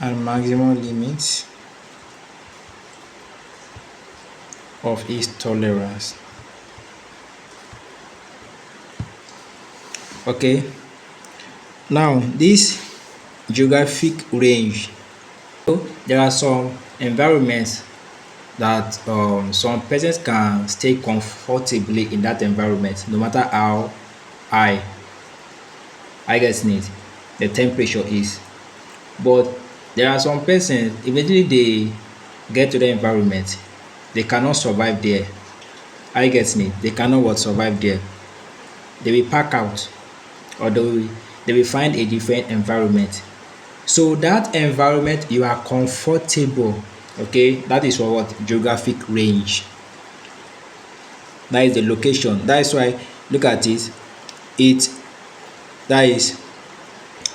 and maximum limits of its tolerance. Okay, now this geographic range, there are some environments that some persons can stay comfortably in that environment no matter how high, I guess, need the temperature is. But there are some persons, immediately they get to the environment, they cannot survive there. I get it. They cannot what? Survive there. They will pack out, or they will find a different environment. So that environment you are comfortable, okay, that is what? Geographic range. That is the location. That is why, look at it. That is,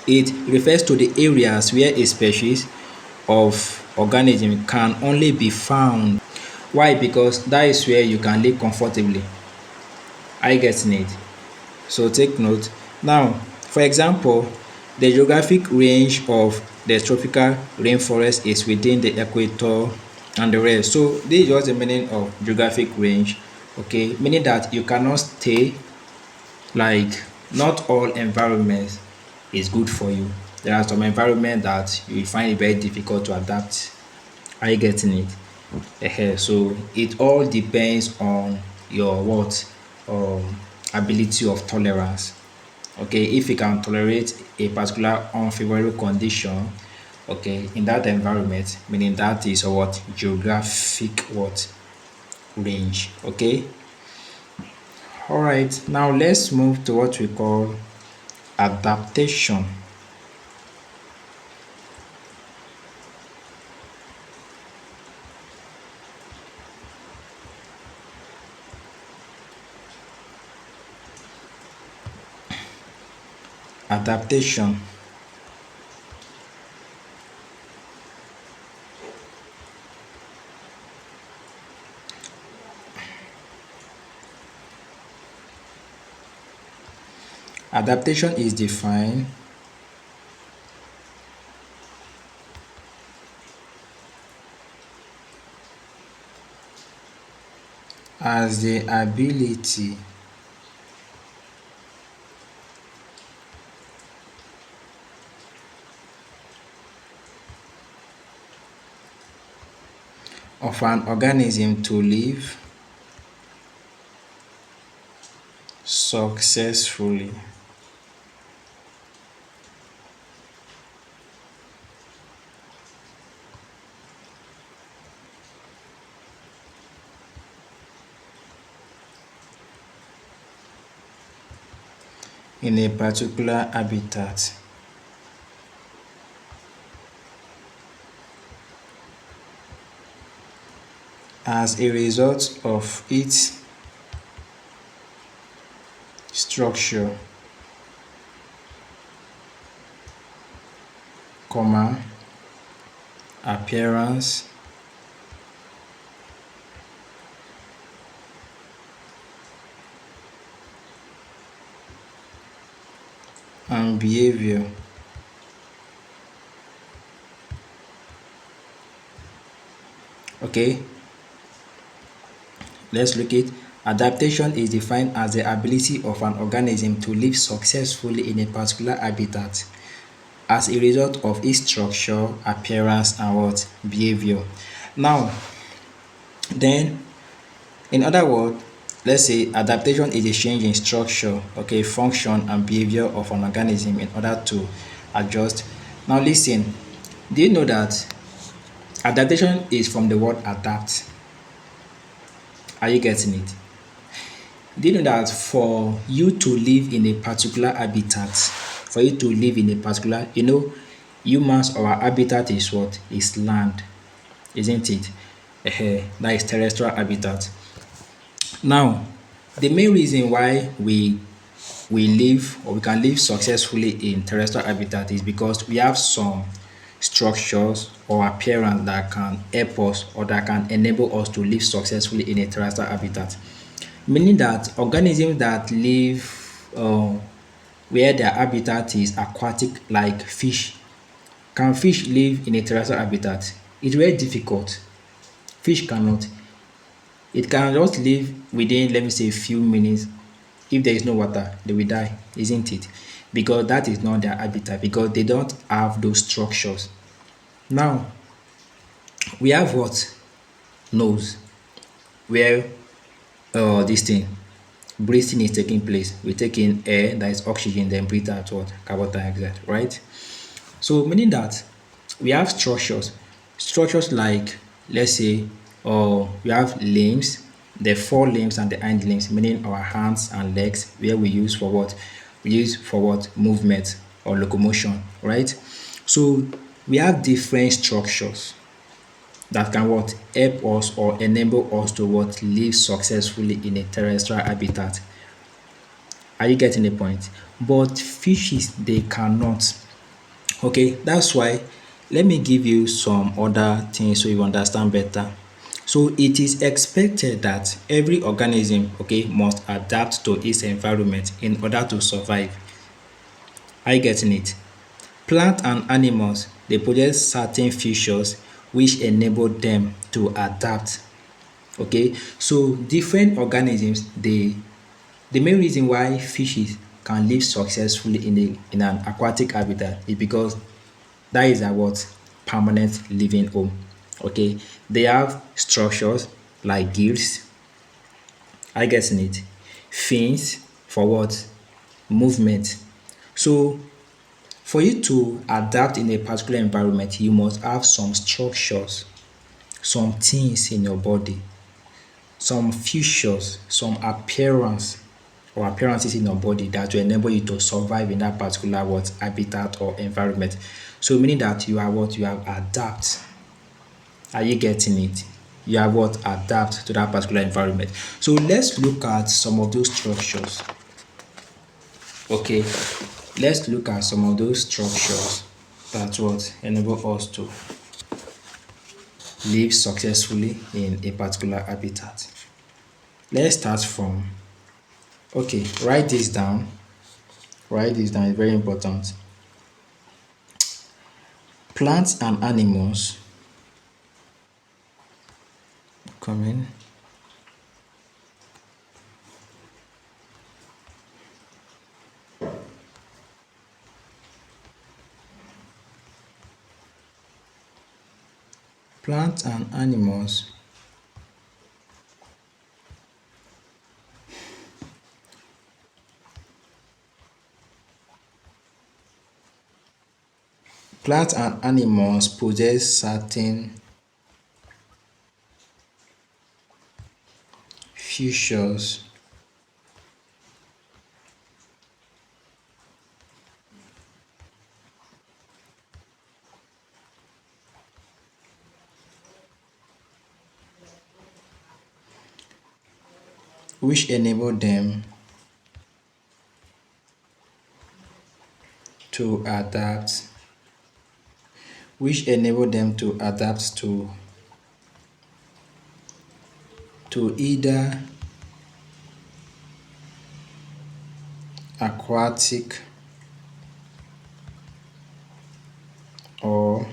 it refers to the areas where a species of organism can only be found. Why? Because that is where you can live comfortably. I get it. So take note. Now, for example, the geographic range of the tropical rainforest is within the equator and the rest. So this is just the meaning of geographic range. Okay, meaning that you cannot stay like not all environments is good for you. There are some environment that you find it very difficult to adapt. Are you getting it? So it all depends on your what ability of tolerance. Okay, if you can tolerate a particular unfavorable condition, okay, in that environment, meaning that is a what geographic what range. Okay, all right. Now let's move to what we call adaptation. Adaptation. Adaptation is defined as the ability of an organism to live successfully in a particular habitat. As a result of its structure, comma, appearance, and behavior. Okay, let's look at adaptation is defined as the ability of an organism to live successfully in a particular habitat as a result of its structure, appearance, and what behavior. Now, then, in other words, let's say adaptation is a change in structure, okay, function, and behavior of an organism in order to adjust. Now, listen, do you know that adaptation is from the word adapt? Are you getting it? Do you know that for you to live in a particular habitat, for you to live in a particular, humans, our habitat is what? Is land, isn't it? That is terrestrial habitat. Now, the main reason why we live or we can live successfully in terrestrial habitat is because we have some structures or appearance that can help us or that can enable us to live successfully in a terrestrial habitat. Meaning that organisms that live where their habitat is aquatic, like fish, can fish live in a terrestrial habitat? It's very difficult. Fish cannot. It can just live within, let me say, a few minutes. If there is no water, they will die, isn't it? Because that is not their habitat, because they don't have those structures. Now, we have what? Nose, where this thing, breathing is taking place. We take in air, that is oxygen, then breathe out what? Carbon dioxide, right? So, meaning that we have structures. Structures like, let's say, we have limbs, the forelimbs and the hind limbs, meaning our hands and legs, where we use for what? We use for what? Movement or locomotion, right? So we have different structures that can what? Help us or enable us to what? Live successfully in a terrestrial habitat. Are you getting the point? But fishes, they cannot. Okay, that's why let me give you some other things so you understand better. So it is expected that every organism, okay, must adapt to its environment in order to survive. Are you getting it? Plant and animals, they possess certain features which enable them to adapt. Okay, so different organisms, the main reason why fishes can live successfully in an aquatic habitat is because that is a what permanent living home. Okay, they have structures like gills. I getting it. Fins for what movement. So for you to adapt in a particular environment, you must have some structures, some things in your body, some features, some appearance or appearances in your body that will enable you to survive in that particular what habitat or environment. So meaning that you are what you have adapt. Are you getting it? You have what adapt to that particular environment. So let's look at some of those structures. Okay, let's look at some of those structures that what enable us to live successfully in a particular habitat. Let's start from, okay, write this down. Write this down, it's very important. Plants and animals coming. Plants and animals plants and animals possess certain features which enable them to adapt to either aquatic or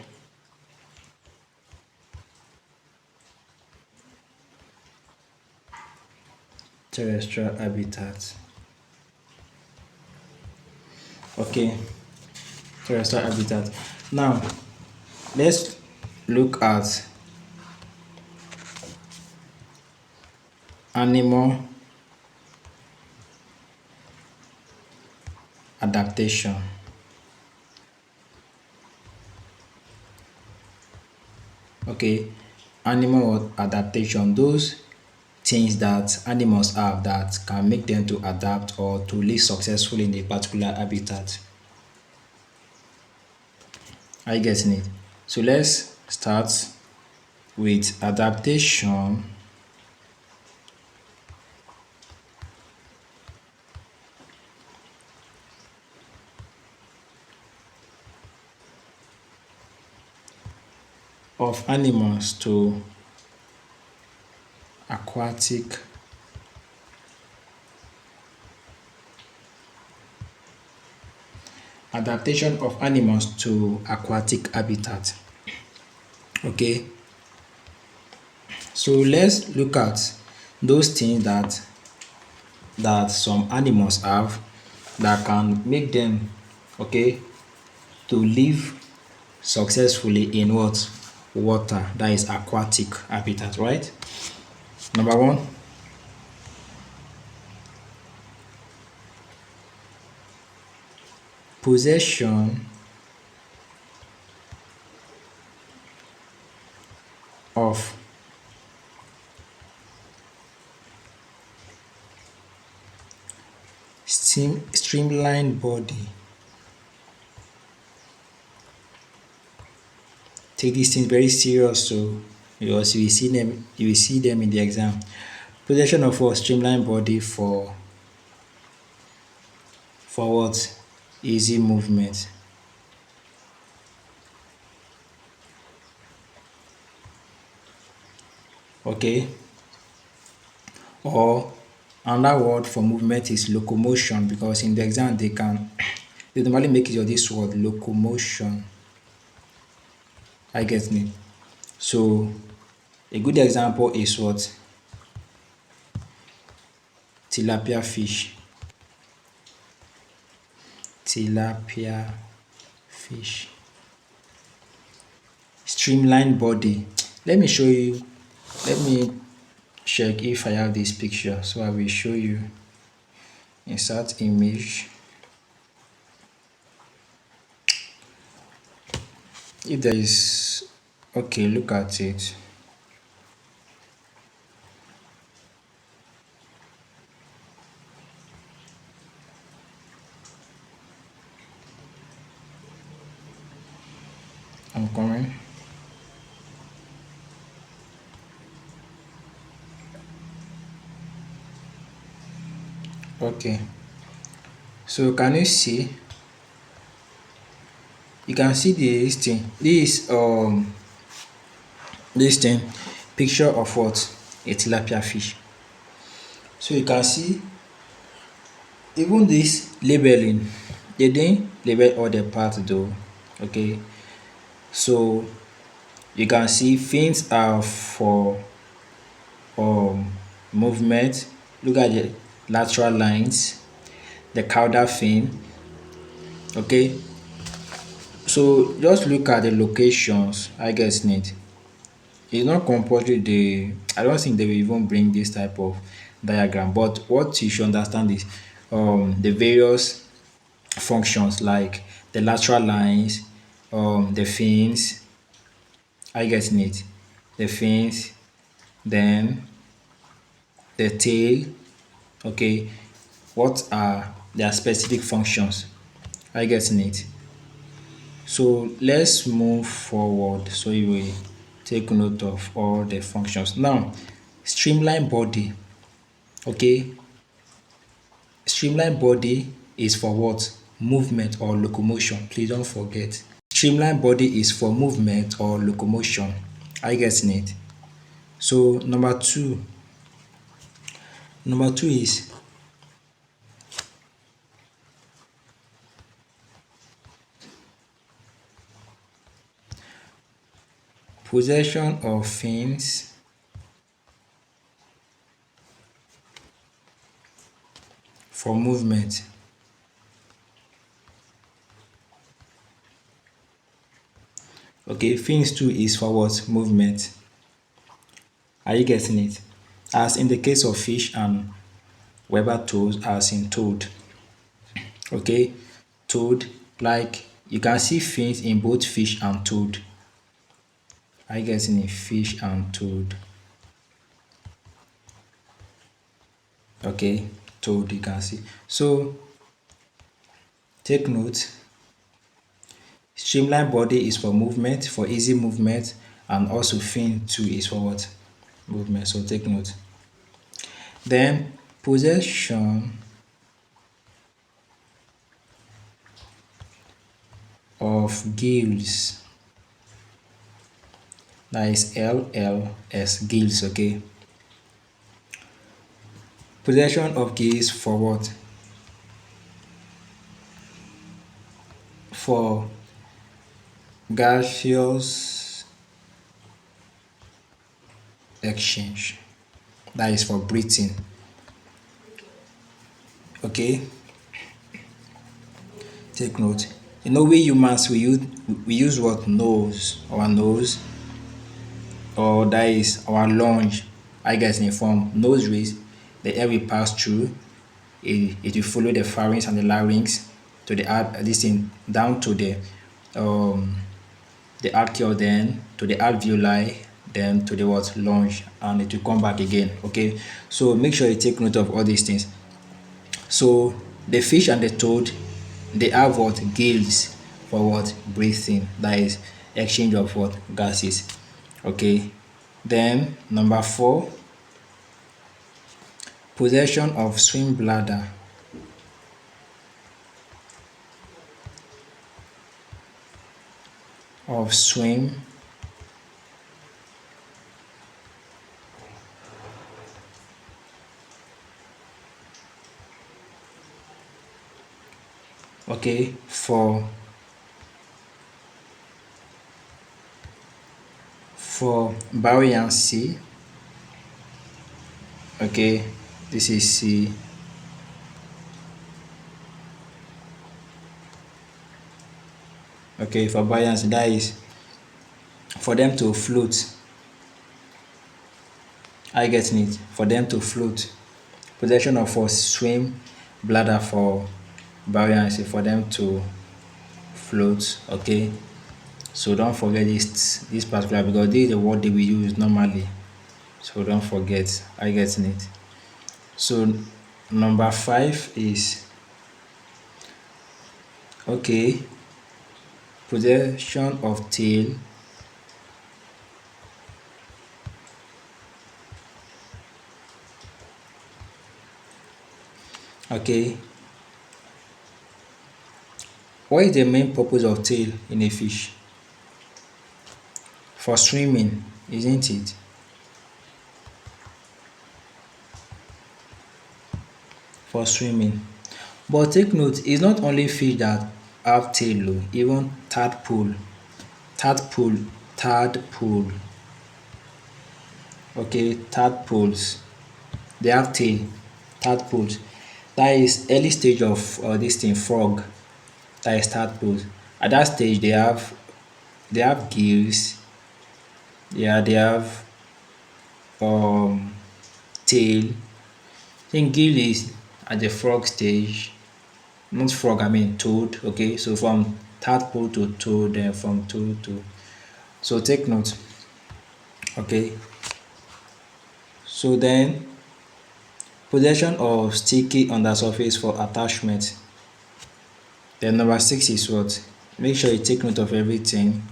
terrestrial habitats. Okay, terrestrial habitat. Now let's look at animal adaptation. Okay, animal adaptation, those things that animals have that can make them to adapt or to live successfully in a particular habitat. Are you getting it? So let's start with of animals to aquatic adaptation of animals to aquatic habitat. Okay, so let's look at those things that some animals have that can make them, okay, to live successfully in what water, that is aquatic habitat, right? Number one, possession of streamlined body. Take these things very serious, so because you will see them in the exam. Possession of a streamlined body for what? Easy movement. Okay, or another word for movement is locomotion, because in the exam they normally make it of this word locomotion. I get me. So a good example is what? Tilapia fish. tilapia fish. Streamlined body. Let me show you. Let me check if I have this picture. So I will show you. Insert image. If there is, okay, look at it. I'm coming. Okay. So can you see? You can see this thing. This thing picture of what? A tilapia fish. So you can see even this labeling, they didn't label all the parts though. Okay, so you can see fins are for movement. Look at the lateral lines, the caudal fin. Okay, so just look at the locations. I guess need. It's not compulsory. I don't think they will even bring this type of diagram. But what you should understand is the various functions like the lateral lines, the fins. I get it. The fins, then the tail. Okay, what are their specific functions? I get it. So let's move forward so you will take note of all the functions. Now, streamline body. Okay, streamline body is for what? Movement or locomotion. Please don't forget. Streamline body is for movement or locomotion. Are you getting it? So number two is possession of fins for movement. Okay, fins too is for what? Movement. Are you getting it? As in the case of fish and Weber toes, as in toad. Okay, toad, like you can see fins in both fish and toad. Are you getting it? Fish and toad. Okay, toad you can see. So take note. Streamline body is for movement, for easy movement, and also fin too is for what? Movement. So take note. Then possession of gills. That is LLS gills, okay? Possession of gills for what? For gaseous exchange. That is for breathing. Okay? Take note. You know, we humans we use what? Nose, our nose, or that is our lungs. I guess in form nose rays, the air will pass through. It will follow the pharynx and the larynx to the this thing down to the archaea, then to the alveoli, then to the what? Lungs, and it will come back again. Okay, so make sure you take note of all these things. So the fish and the toad, they have what? Gills for what? Breathing. That is exchange of what? Gases. Okay. Then number 4, possession of swim bladder. Of swim okay, for buoyancy. Okay, this is C. Okay, for buoyancy, that is for them to float. I getting it? For them to float. Possession of for swim bladder for buoyancy for them to float. Okay. So don't forget this particular because this is the word that we use normally. So don't forget. I getting it? So number five is okay. Possession of tail. Okay. What is the main purpose of tail in a fish? For swimming, isn't it? For swimming. But take note, it's not only fish that have tail, oh, even tadpole, tadpole, okay, tadpoles, they have tail, tadpoles. That is early stage of this thing, frog, that is tadpoles. At that stage, they have gills, yeah, they have um tail. I think gill is at the frog stage, not frog, I mean toad. Okay, so from tadpole to toad, then from toad to. So take note. Okay, so then possession of sticky undersurface for attachment. Then number six is what? Make sure you take note of everything.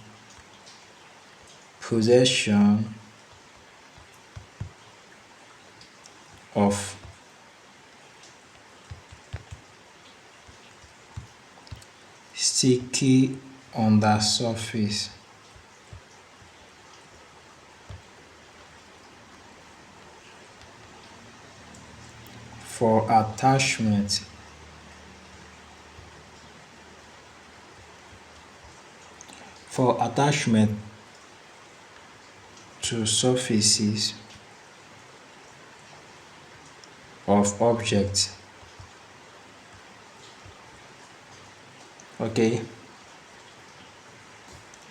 Possession of sticky undersurface for attachment. For attachment to surfaces of objects. Okay,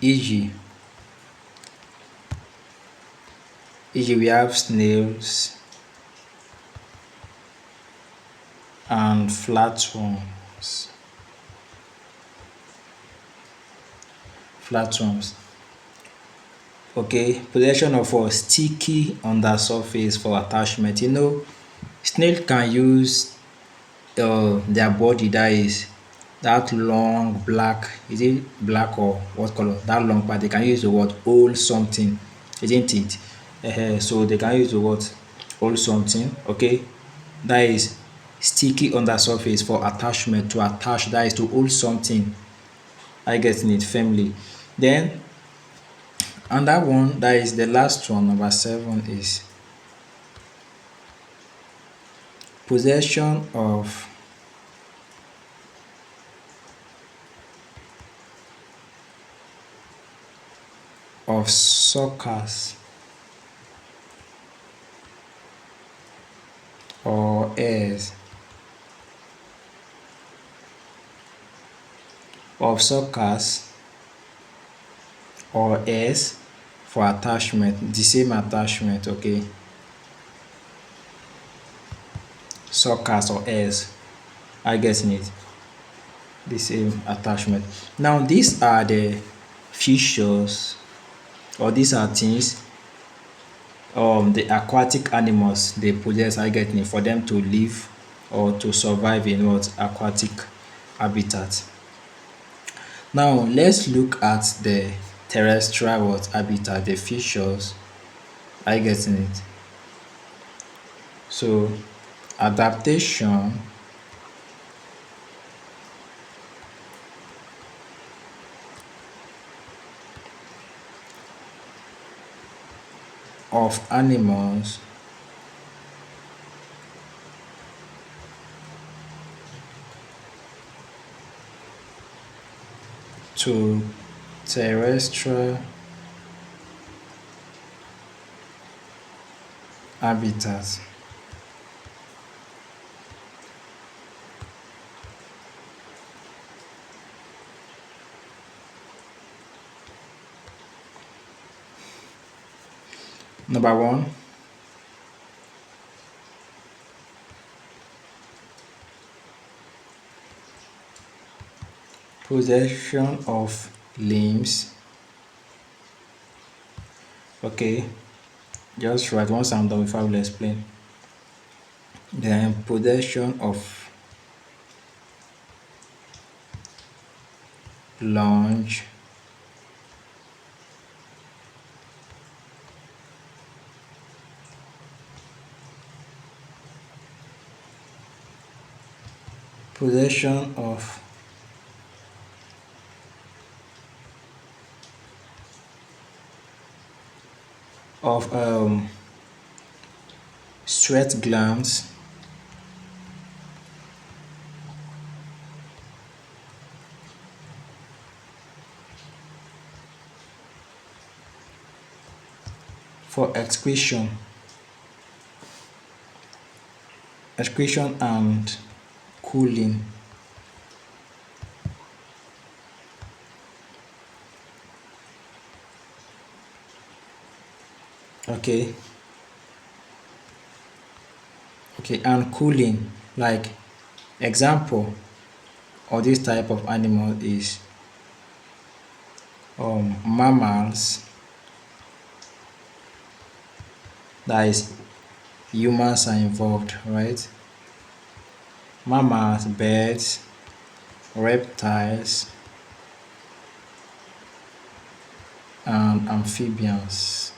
e.g. e.g. we have snails and flatworms. Flatworms. Okay, possession of a sticky undersurface for attachment. Snail can use their body, that is that long black, is it black or what color, that long part, they can use the word hold something, isn't it? So they can use the word hold something. Okay, that is sticky on the surface for attachment, to attach, that is to hold something. I getting it firmly. Then and that one, that is the last one, number seven, is possession of suckers or airs, of suckers or airs for attachment, the same attachment. Okay, suckers or airs, I getting it, the same attachment. Now these are the features, or these are things the aquatic animals they possess, I getting it, for them to live or to survive in what aquatic habitat. Now let's look at the terrestrial what habitat, the features. I getting it? So adaptation of animals to terrestrial habitats. Number one, possession of limbs. Okay, just write once I'm done with I will explain. Then possession of lunge. Possession of sweat glands. For excretion and cooling. Okay, okay, and cooling. Like example of this type of animal is mammals, that is humans are involved, right? Mammals, birds, reptiles, and amphibians.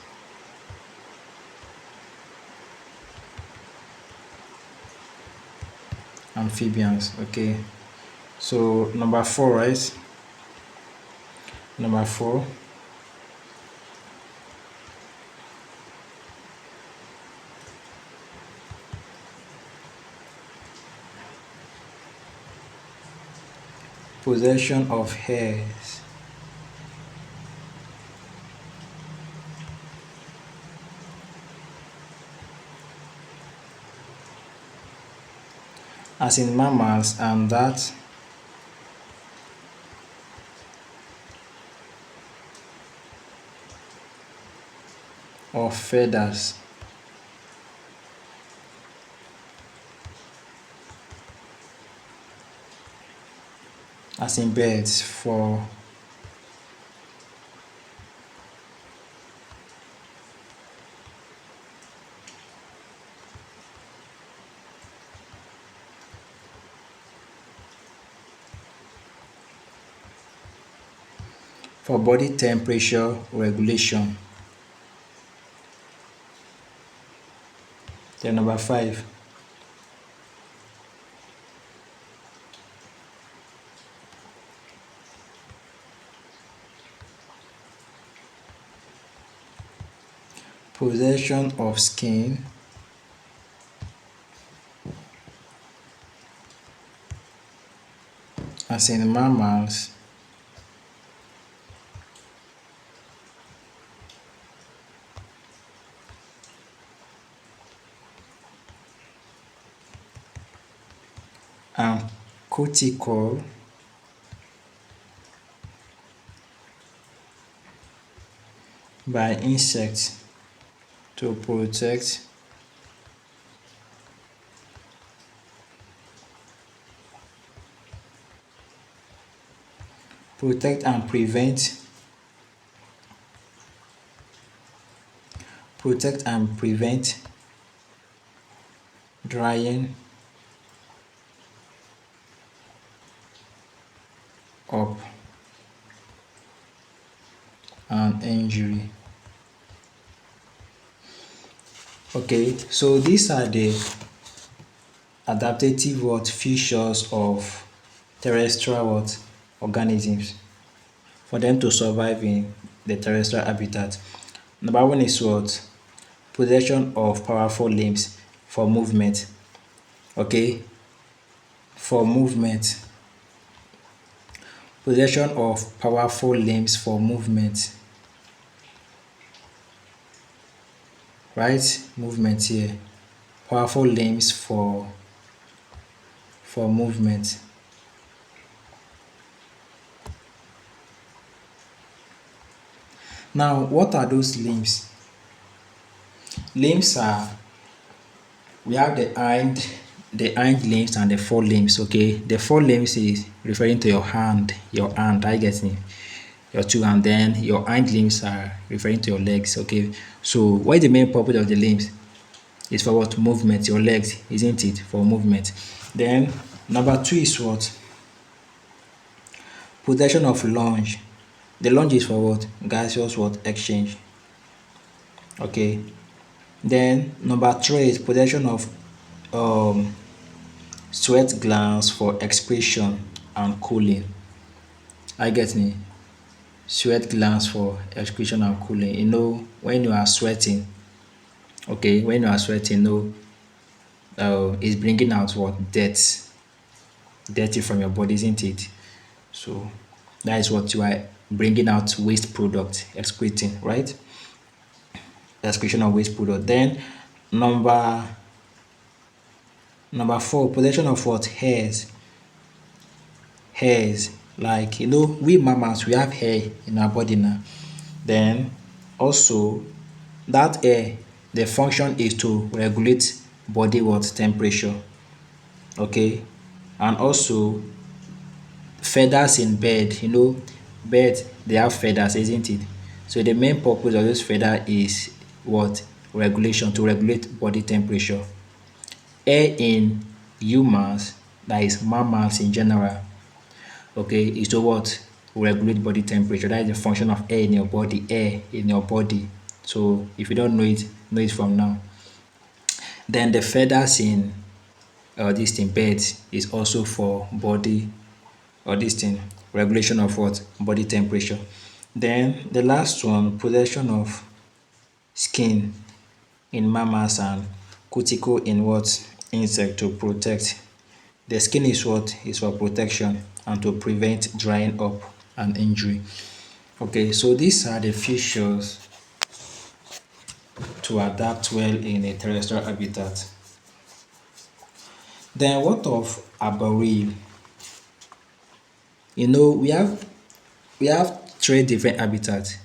Amphibians, okay. So number four, right? Number four, possession of hairs. As in mammals, and that of feathers. As in birds, for body temperature regulation. Then number five, possession of skin. As in mammals, and cuticle. By insects to protect and prevent drying up and injury. Okay, so these are the adaptative features of terrestrial organisms for them to survive in the terrestrial habitat. Number one is what? Possession of powerful limbs for movement. Okay, for movement. Possession of powerful limbs for movement. Right? Movement here. Powerful limbs for movement. Now, what are those limbs? Limbs are, we have the hind limbs and the forelimbs. Okay, the forelimbs is referring to your hand. I get me, your two, and then your hind limbs are referring to your legs. Okay, so what is the main purpose of the limbs? It's for what? Movement. Your legs, isn't it? For movement. Then number two is what? Possession of lunge. The lunge is for what? Gaseous what? Exchange. Okay. Then number three is possession of um, sweat glands for excretion and cooling. I get me. Sweat glands for excretion and cooling. You know, when you are sweating, okay, when you are sweating, it's bringing out what? Dirty from your body, isn't it? So that is what you are bringing out, waste product, excreting, right? Excretion of waste product. Then number number four, possession of what? Hairs. Like, we mammals, we have hair in our body now. Then also that hair, the function is to regulate body what? Temperature. Okay. And also feathers in bird. Birds, they have feathers, isn't it? So the main purpose of this feather is what? Regulation, to regulate body temperature. Hair in humans, that is mammals in general, okay, is to what? Regulate body temperature. That is the function of air in your body. Air in your body. So if you don't know it from now. Then the feathers in this thing birds is also for body, or this thing, regulation of what? Body temperature. Then the last one, possession of skin in mammals and cuticle in what? Insect, to protect. The skin is what? Is for protection and to prevent drying up and injury. Okay, so these are the features to adapt well in a terrestrial habitat. Then what of arboreal? We have three different habitats.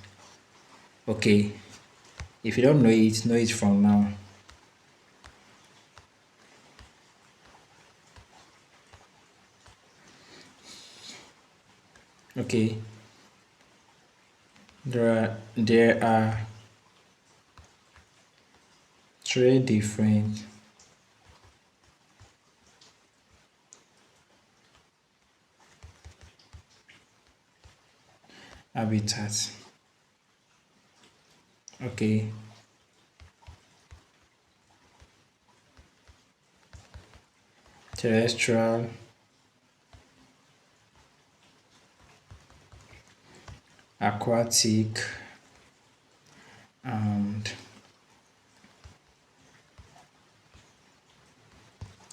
Okay, if you don't know it from now. Okay, there are three different habitats. Okay, terrestrial, aquatic, and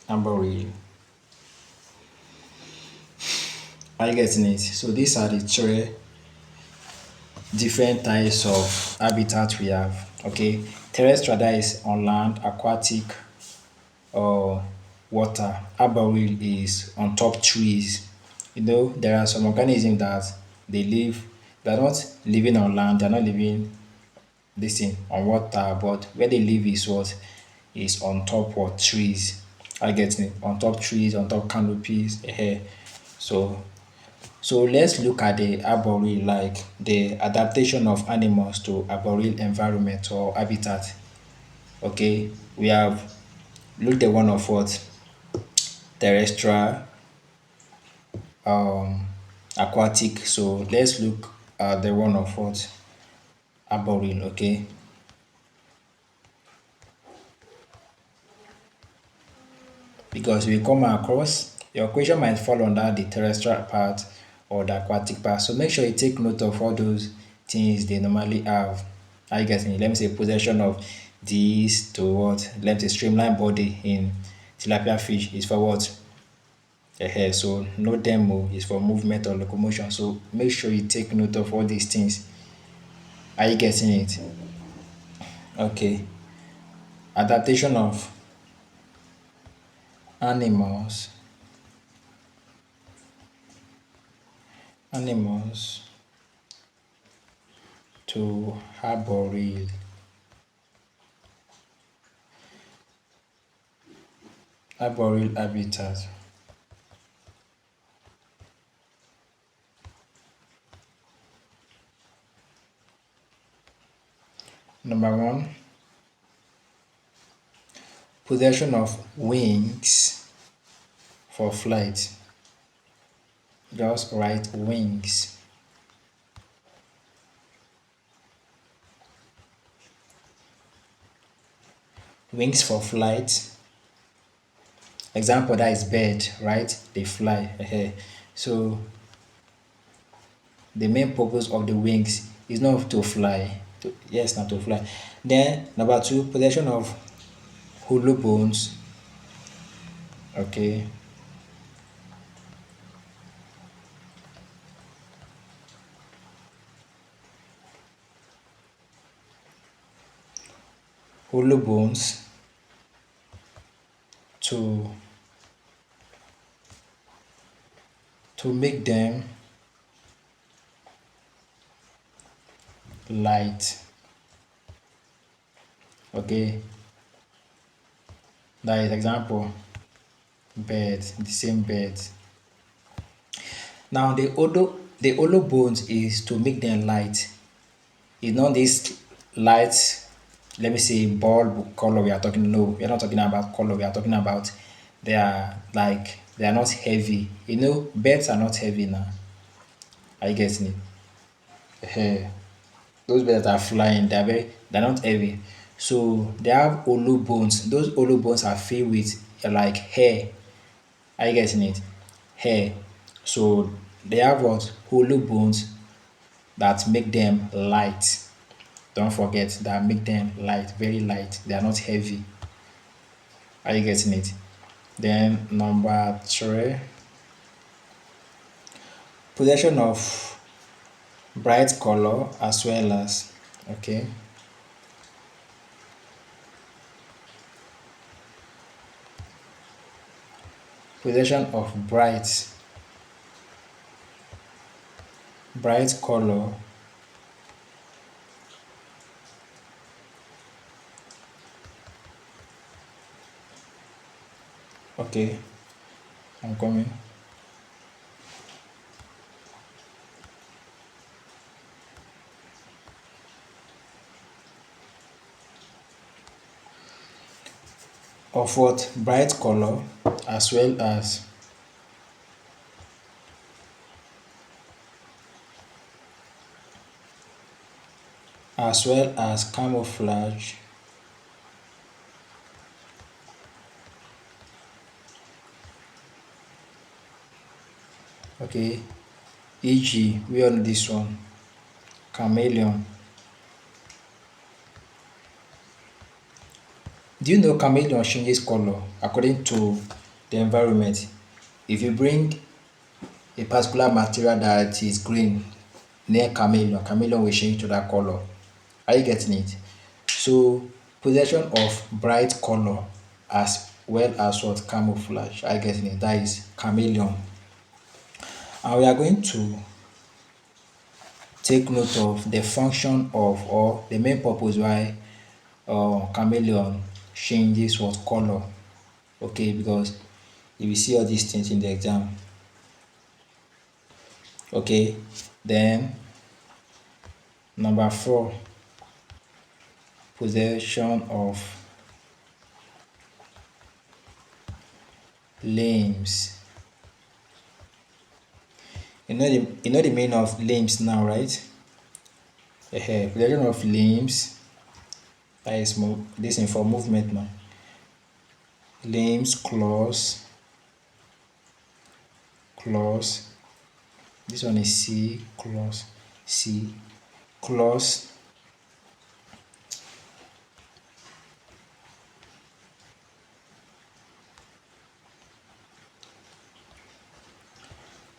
arboreal. Are you getting it? So these are the three different types of habitat we have. Okay, terrestrial, that is on land, aquatic or water. Arboreal is on top trees. There are some organisms that they live, they are not living on land, they are not living this thing on water, but where they live is what? Is on top of trees. I get me, on top trees, on top canopies. So let's look at the arboreal, like the adaptation of animals to arboreal environment or habitat. Okay, we have looked at one of what? Terrestrial, aquatic. So let's look at the one of what? Arboreal. Okay, because we come across your question might fall under the terrestrial part or the aquatic part. So make sure you take note of all those things they normally have. I guess let me say possession of these to what? Let me say streamlined body in tilapia fish is for what? The hair. So no demo is for movement or locomotion. So make sure you take note of all these things. Are you getting it? Okay. Adaptation of animals. Animals to arboreal Arboreal habitat. Number one, possession of wings for flight. Just write wings. Wings for flight. Example, that is bird, right? They fly. So the main purpose of the wings is not to fly. Yes, not to fly. Then number two, possession of hollow bones. Okay. Hollow bones to make them light. Okay. That is example. Bed, the same bed. Now the hollow bones is to make them light. It's not this light, let me say bulb color we are talking. No, we are not talking about color. We are talking about they are not heavy. Beds are not heavy now. Are you getting it? Those birds that are flying, they're not heavy. So they have hollow bones. Those hollow bones are filled with like hair. Are you getting it? Hair. So they have what? Hollow bones that make them light. Don't forget that make them light, very light. They are not heavy. Are you getting it? Then number three, possession of bright color as well as okay. Possession of bright color okay. I'm coming. Of what? Bright color as well as camouflage. Okay. E.g., we all know this one. Chameleon. Do you know chameleon changes color according to the environment? If you bring a particular material that is green near chameleon will change to that color. Are you getting it? So possession of bright color as well as what camouflage. Are you getting it? That is chameleon. And we are going to take note of the function of or the main purpose why chameleon changes what color. Okay, because you will see all these things in the exam. Okay, then number four, possession of limbs. You know the meaning of limbs now, right? Possession of limbs. That is this is for movement now. Limbs, claws. This one is C, claws, C, claws,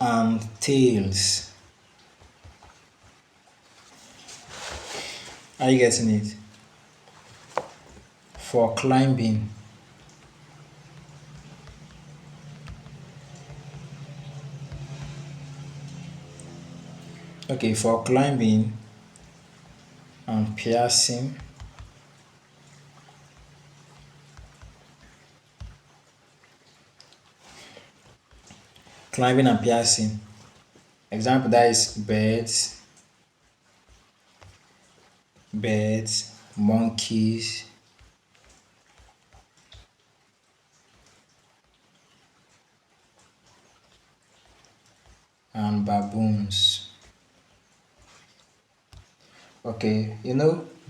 and tails. Are you getting it? For climbing. Okay, for climbing and piercing. Climbing and piercing. Example that is birds, monkeys, and baboons. Okay,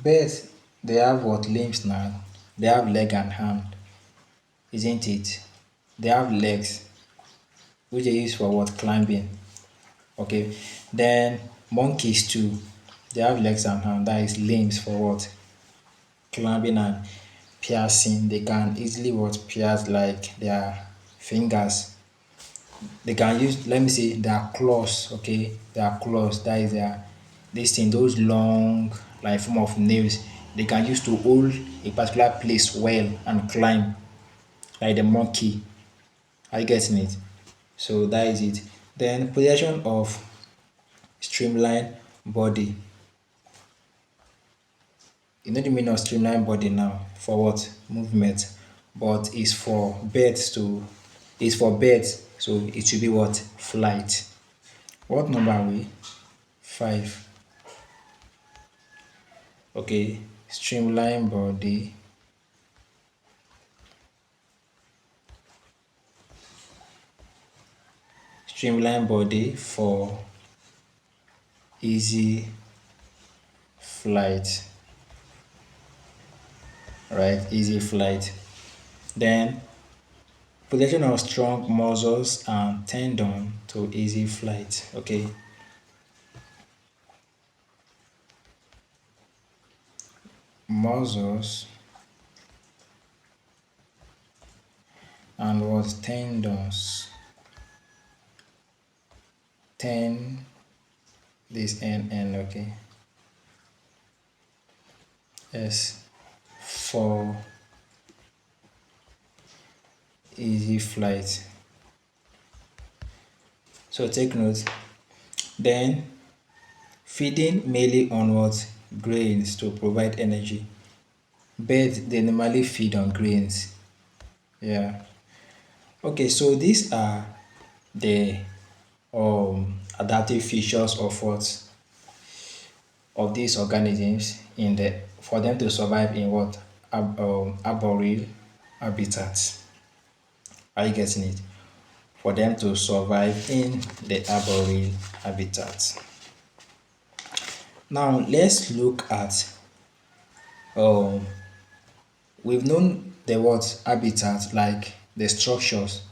birds, they have what limbs now? They have leg and hand, isn't it? They have legs, which they use for what? Climbing. Okay, then monkeys too. They have legs and hand, that is limbs for what? Climbing and piercing. They can easily what? Pierce like their fingers. They can use, let me say, their claws. Okay, their claws, that is their, this thing, those long like form of nails, they can use to hold a particular place well and climb, like the monkey. Are you getting it? So that is it. Then possession of streamlined body. You know the meaning of streamlined body now, for what? Movement. But it's for birds to, it's for birds, so it should be what? Flight. What number are we? 5. Okay, streamline body, streamline body for easy flight, right? Easy flight. Then protection of strong muscles and tendon to easy flight. Okay, muscles and what? Tendons. Ten, this n, okay. S for easy flight. So take note. Then feeding mainly on what? Grains to provide energy. Birds, they normally feed on grains. Yeah. Okay, so these are the adaptive features of what? Of these organisms in the, for them to survive in what? Arboreal habitats. Are you getting it? For them to survive in the arboreal habitat. Now let's look at, um we've known the what? Habitat, like the structures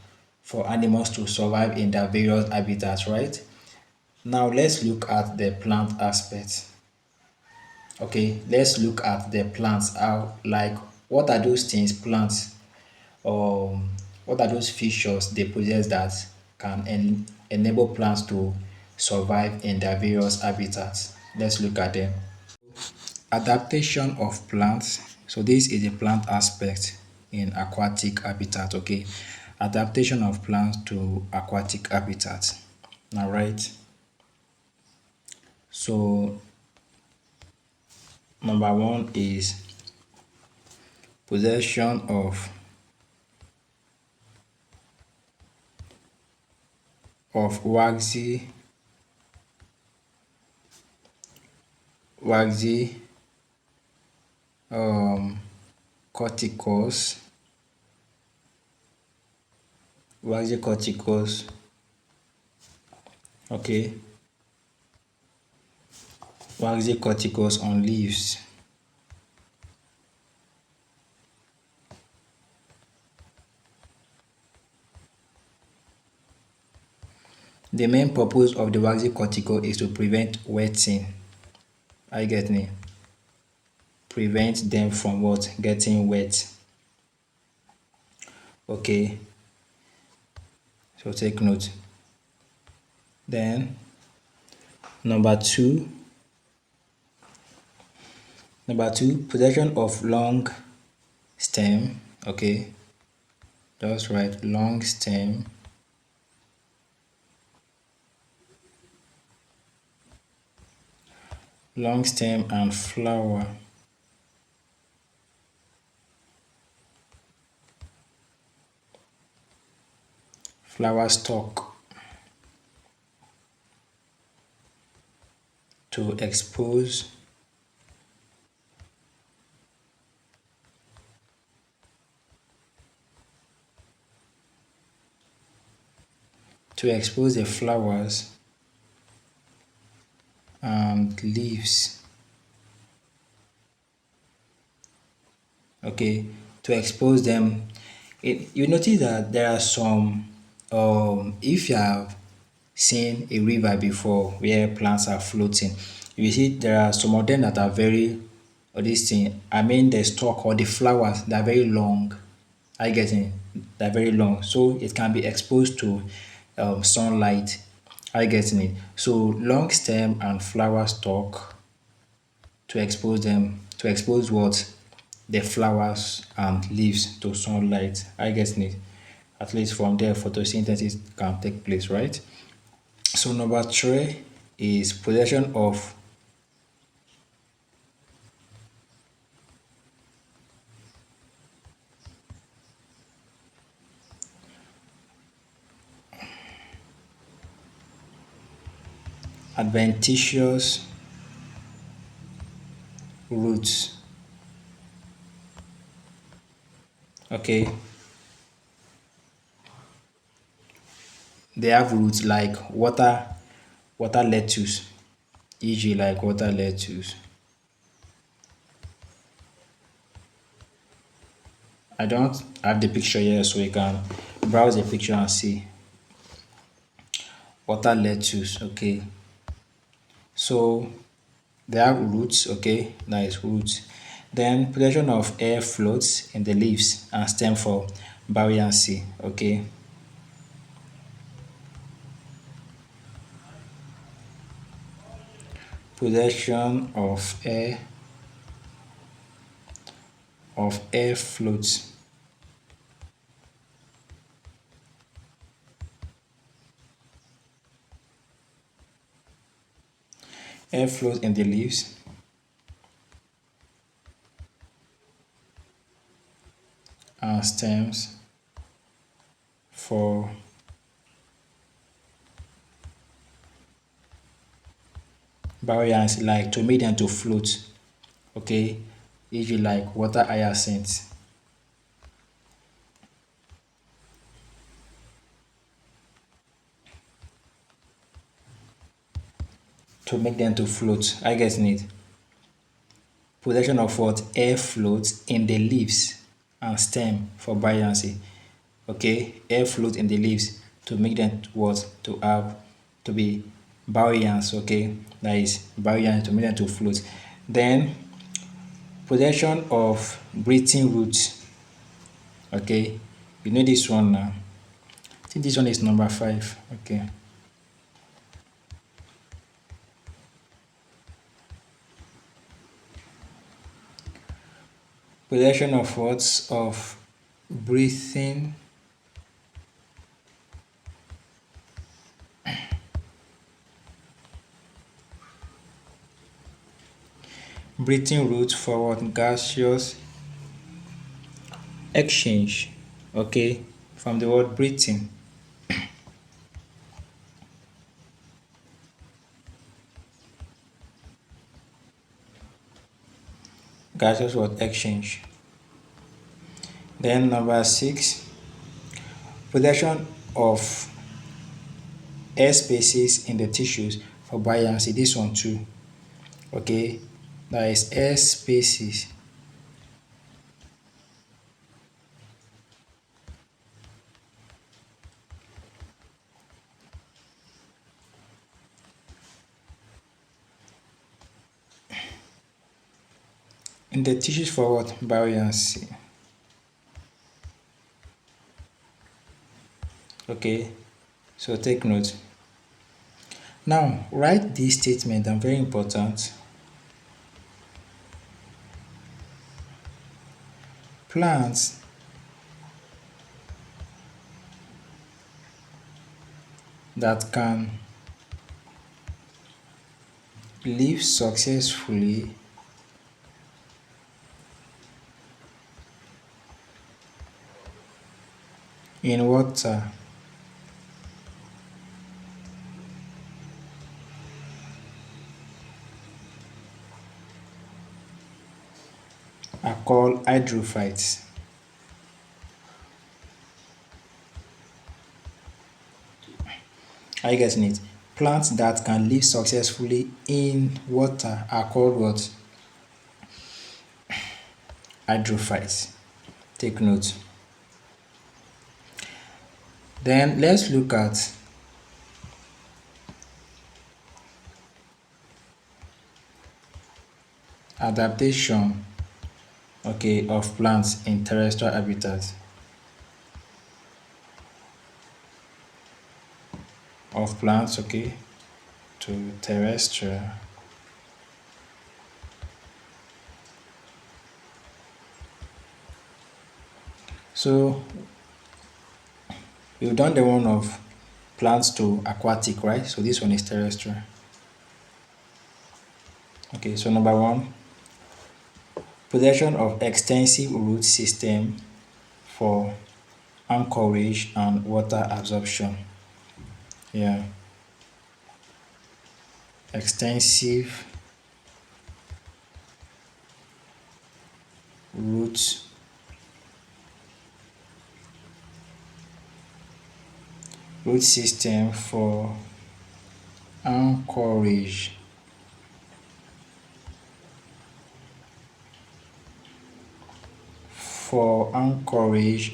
for animals to survive in their various habitats, right? Now let's look at the plant aspect. Okay, let's look at the plants. How, like, what are those things, plants, what are those features they possess that can enable plants to survive in their various habitats? Let's look at them. Adaptation of plants. So this is the plant aspect in aquatic habitat. Okay, adaptation of plants to aquatic habitat. All right. So number one is possession of waxy um corticals, waxy corticals. Okay, waxy corticals on leaves. The main purpose of the waxy cortical is to prevent wetting. I get me? Prevent them from what? Getting wet. Okay, so take note. Then number two, possession of long stem. Okay, just write long stem. Long stem and flower. Flower stalk. to expose the flowers and leaves. Okay, to expose them. You notice that there are some, if you have seen a river before where plants are floating, you see there are some of them that are very, or this thing, I mean the stalk or the flowers, they are very long. I get it. They're very long, so it can be exposed to sunlight. I get it. So long stem and flower stalk to expose them, to expose what, the flowers and leaves to sunlight. I get it. At least from there, photosynthesis can take place, right? So number three is possession of adventitious roots. Okay, they have roots like water lettuce, e.g., like water lettuce. I don't have the picture here, so you can browse the picture and see water lettuce. Okay, so they have roots. Okay, nice roots. Then production of air floats in the leaves and stem for buoyancy. Okay, production of air floats. Air floats in the leaves and stems for buoyancy, like to make them to float. Okay, e.g., like water hyacinth. To make them to float. I guess need production of what, air floats in the leaves and stem for buoyancy. Okay, air float in the leaves to make them what, to have, to be buoyant. Okay, that is buoyant, to make them to float. Then production of breathing roots. Okay, you know this one now. I think this one is number five. Okay, production of what, of breathing roots for what, gaseous exchange. Okay, from the word breathing. Gaseous what, exchange. Then number six, production of air spaces in the tissues for buoyancy. This one too. Okay, that is air spaces in the tissues for what, buoyancy. Okay, so take note. Now write this statement, and very important. Plants that can live successfully in water are called hydrophytes. Are you getting it? Plants that can live successfully in water are called what? Hydrophytes. Take note. Then let's look at adaptation, okay, of plants in terrestrial habitats. Of plants, okay, to terrestrial. So we've done the one of plants to aquatic, right? So this one is terrestrial. Okay, so number one, possession of extensive root system for anchorage and water absorption. Yeah, extensive root system anchorage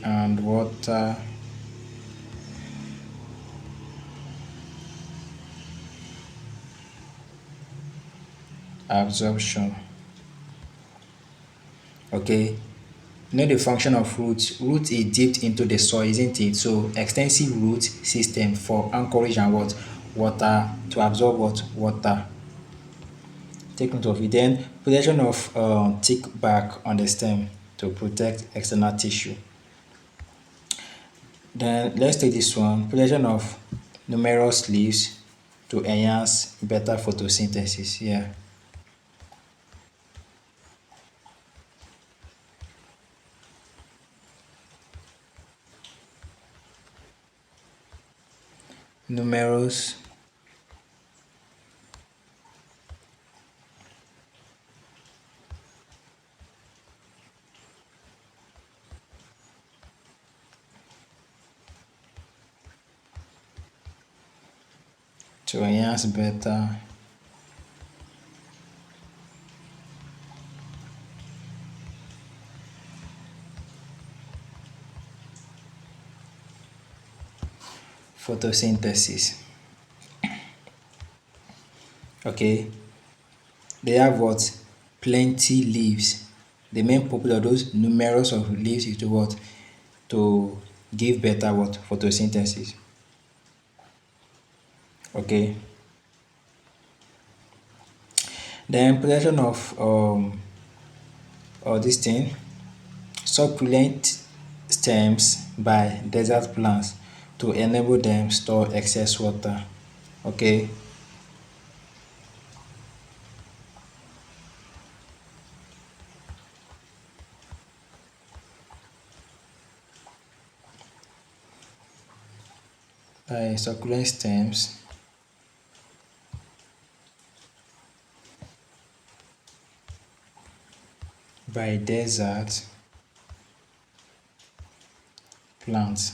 and water absorption. Okay, you know the function of roots. Root is dipped into the soil, isn't it? So extensive root system for anchorage and what? Water, to absorb what? Water. Take note of it. Then protection of thick bark on the stem to protect external tissue. Then let's take this one. Protection of numerous leaves to enhance better photosynthesis. Yeah. Numerous to enhance better photosynthesis. Okay. They have what? Plenty leaves. The main purpose of those numerous of leaves is to what? To give better what? Photosynthesis. Okay. Then protection of this thing, succulent stems by desert plants to enable them store excess water. Okay. By succulent stems by desert plants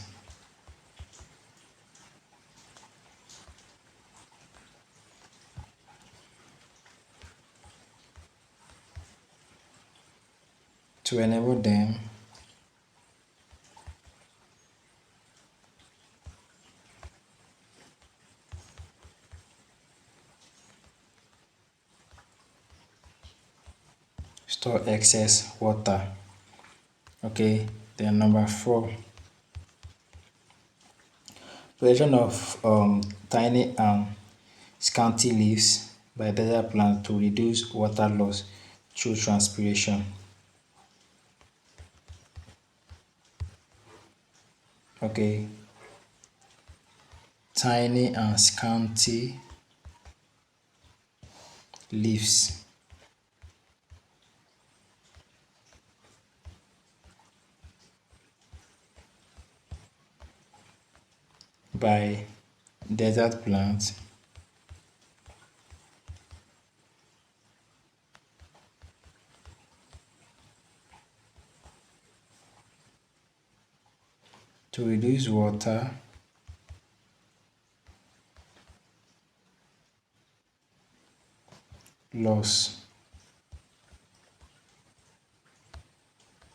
to enable them store excess water. Okay. Then number four, protection of tiny and scanty leaves by desert plants to reduce water loss through transpiration. Okay. Tiny and scanty leaves by desert plants to reduce water loss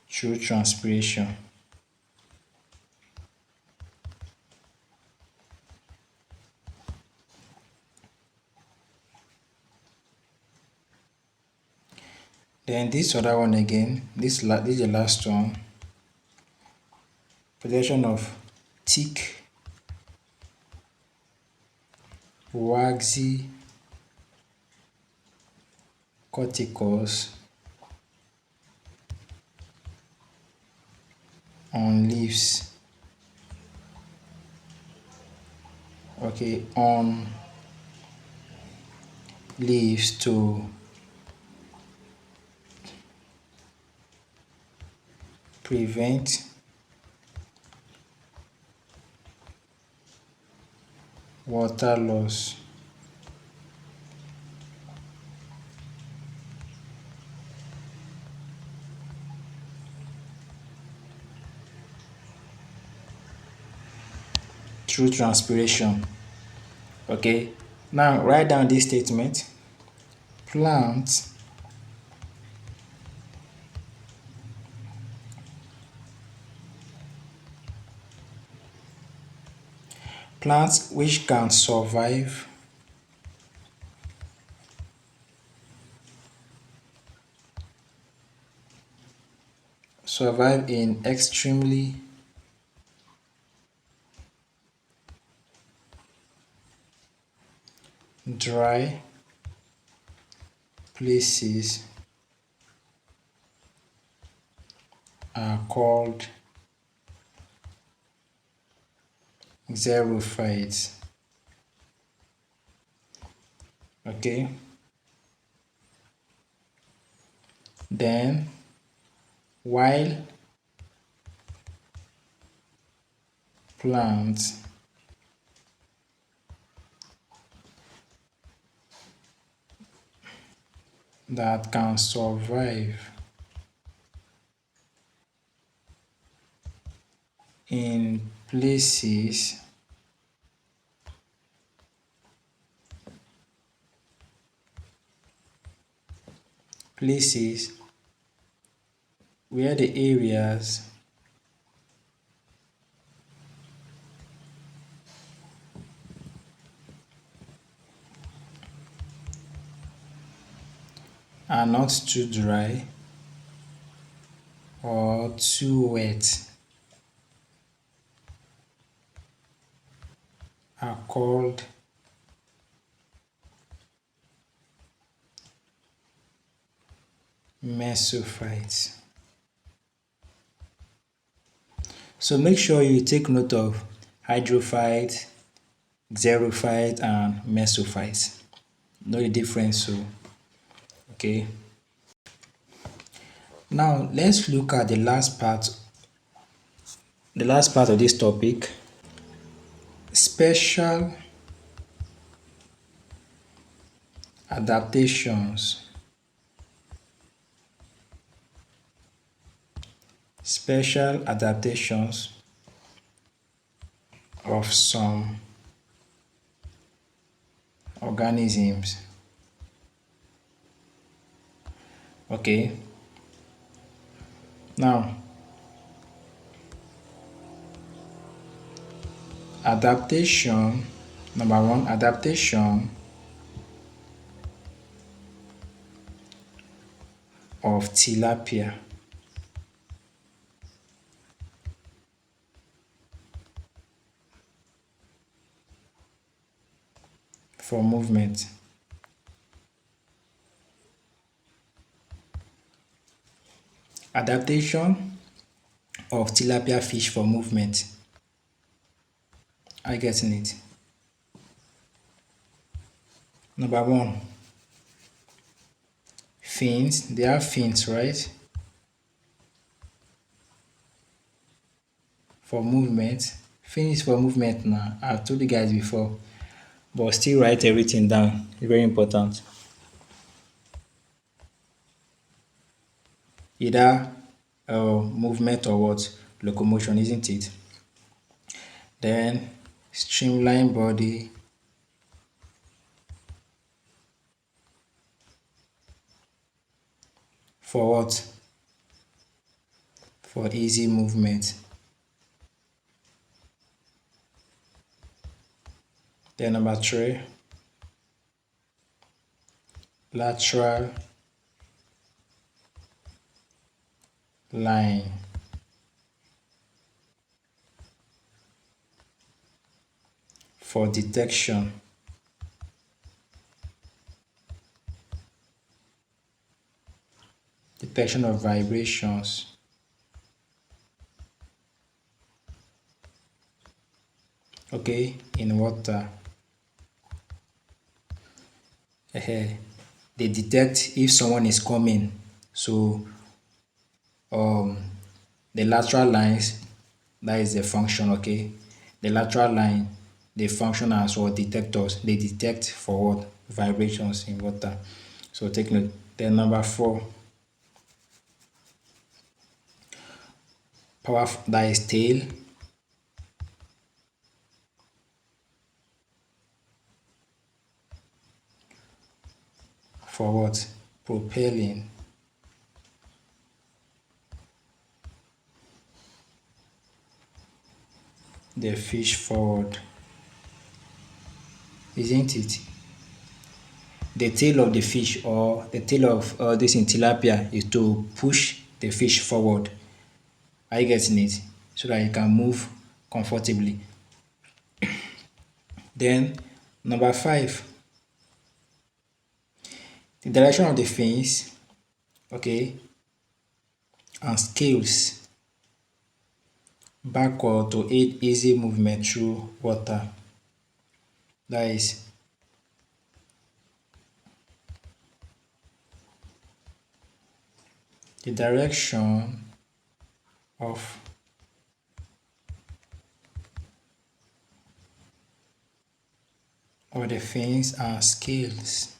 through transpiration. Then this other one again, this is the last one. Protection of thick, waxy corticals on leaves. Okay, on leaves to prevent water loss. Through transpiration. Okay, now write down this statement. Plants which can survive in extremely dry places are called xerophytes. Okay, then while plants that can survive in places where the areas are not too dry or too wet are called mesophytes. So make sure you take note of hydrophyte, xerophyte, and mesophyte. Know the difference. So, okay. Now let's look at the last part. The last part of this topic: special adaptations. Special adaptations of some organisms. Okay. Now, adaptation, number one, adaptation of tilapia for movement. Adaptation of tilapia fish for movement. Are you getting it? Number one, fins. They have fins, right? For movement. Fin is for movement now. I've told you guys before. But still write everything down. It's very important. Either movement or what? Locomotion, isn't it? Then streamline body for what? For easy movement. Then number 3, lateral line for detection of vibrations. Okay, in water. They detect if someone is coming. So the lateral lines, that is the function, okay? The lateral line, they function as what? Detectors. They detect for what? Vibrations in water. So take note. Then number 4, power, that is tail. For what? Propelling the fish forward. Isn't it? The tail of the fish, or the tail of this in tilapia, is to push the fish forward. Are you getting it? So that it can move comfortably. Then number 5, the direction of the fins, okay, and scales backward to aid easy movement through water. That is the direction of the fins and scales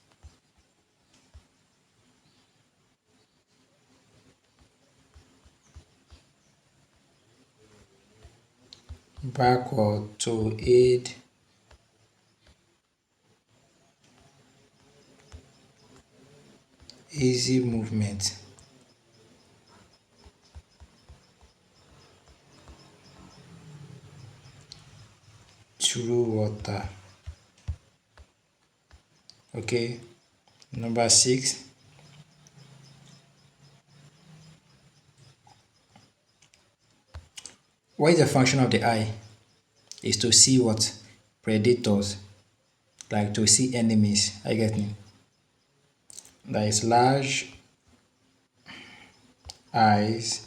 backward to aid easy movement through water. Okay. Number 6, what is the function of the eye? Is to see what? Predators, like to see enemies. I get me. That is large eyes,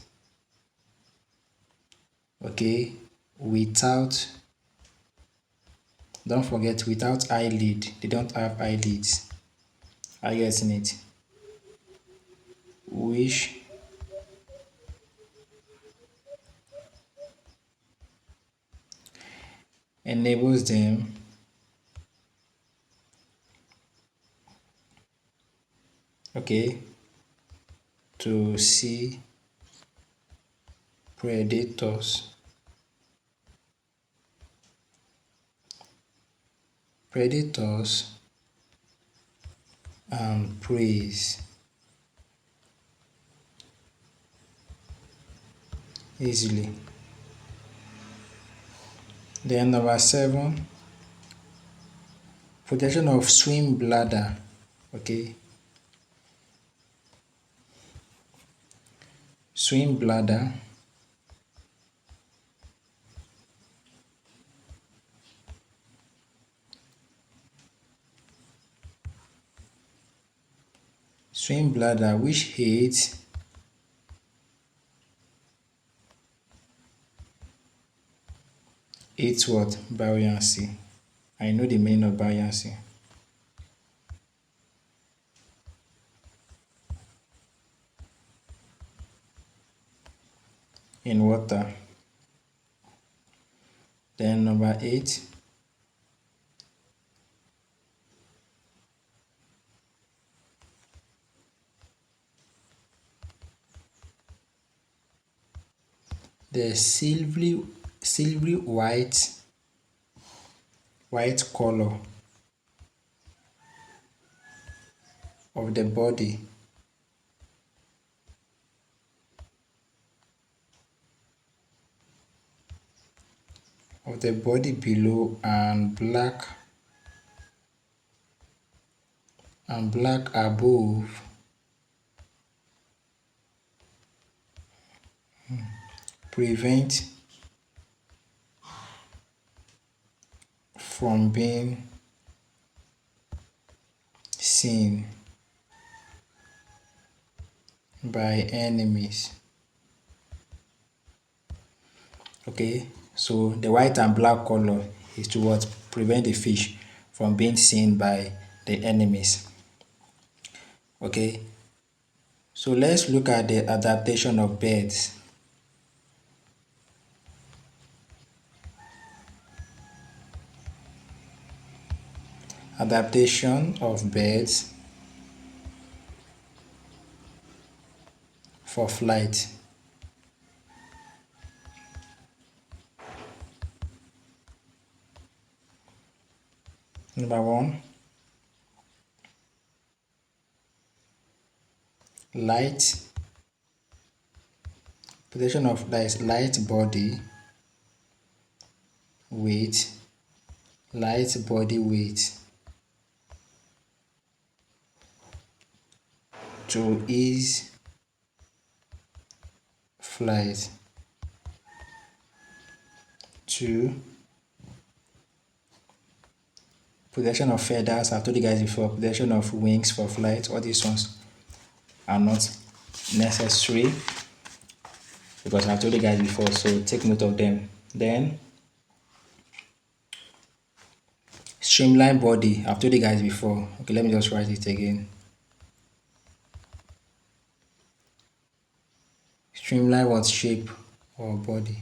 okay, without, don't forget, without eyelid. They don't have eyelids. Are you getting it? Which enables them okay to see predators and prey easily. Then number 7, protection of swim bladder. Okay, swim bladder which aids what? Buoyancy. I know the meaning of buoyancy in water. Then number 8, the silvery white white color of the body below and black above prevent from being seen by enemies. Okay, so the white and black color is to what? Prevent the fish from being seen by the enemies. Okay, so let's look at the adaptation of birds. Adaptation of birds for flight. Number one, light. Protection of light body weight, to ease flight. Two, protection of feathers. I've told you guys before, protection of wings for flight. All these ones are not necessary because I've told you guys before, so take note of them. Then streamline body. I've told you guys before. Okay, let me just write it again. Streamline what? Shape or body.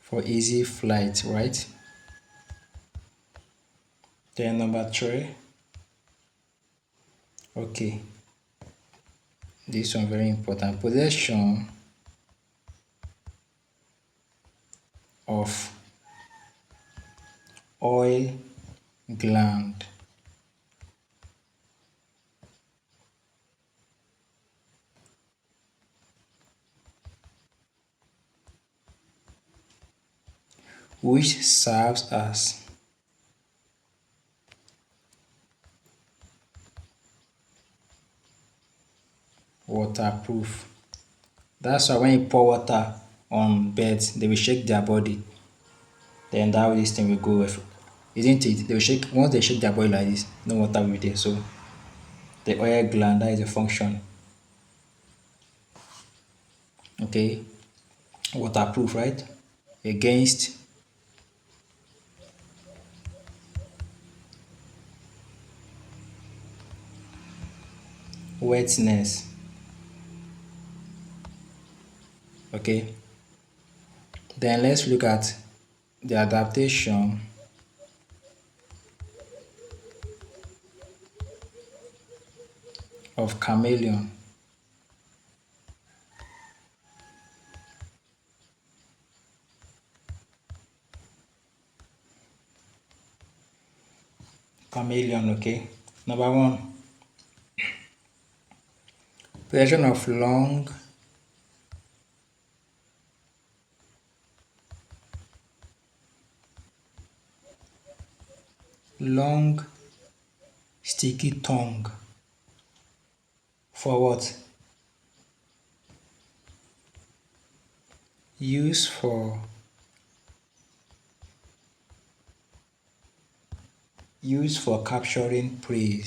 For easy flight, right? Then number three. Okay, this one very important. Possession of oil gland. Which serves as waterproof. That's why when you pour water on birds, they will shake their body. Then that way this thing will go off. Isn't it? They will shake once they shake their body like this, no water will be there. So the oil gland, that is the function. Okay. Waterproof, right? Against wetness. Okay. Then let's look at the adaptation of chameleon. Chameleon, okay. Number one, possession of long sticky tongue. For what? Use for capturing prey.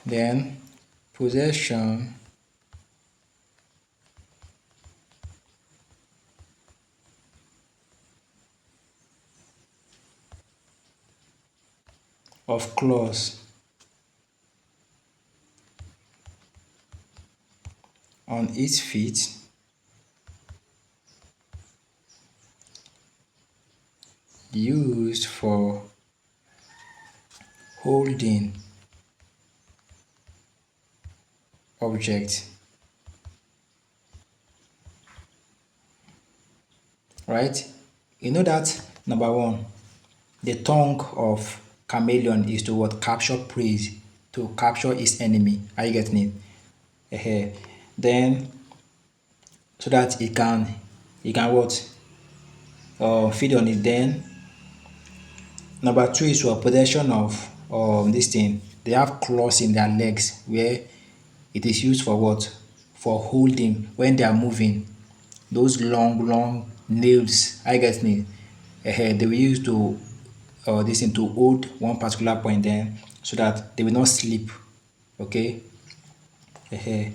Then possession of claws on its feet used for holding object, right? You know that number one, the tongue of chameleon is to what? Capture prey, to capture its enemy. Are you getting it? Then so that it can what? Feed on it. Then number two is for possession of this thing. They have claws in their legs where it is used for what? For holding when they are moving. Those long, long nails. I get me. They will use to this thing to hold one particular point then so that they will not slip. Okay. Ehen.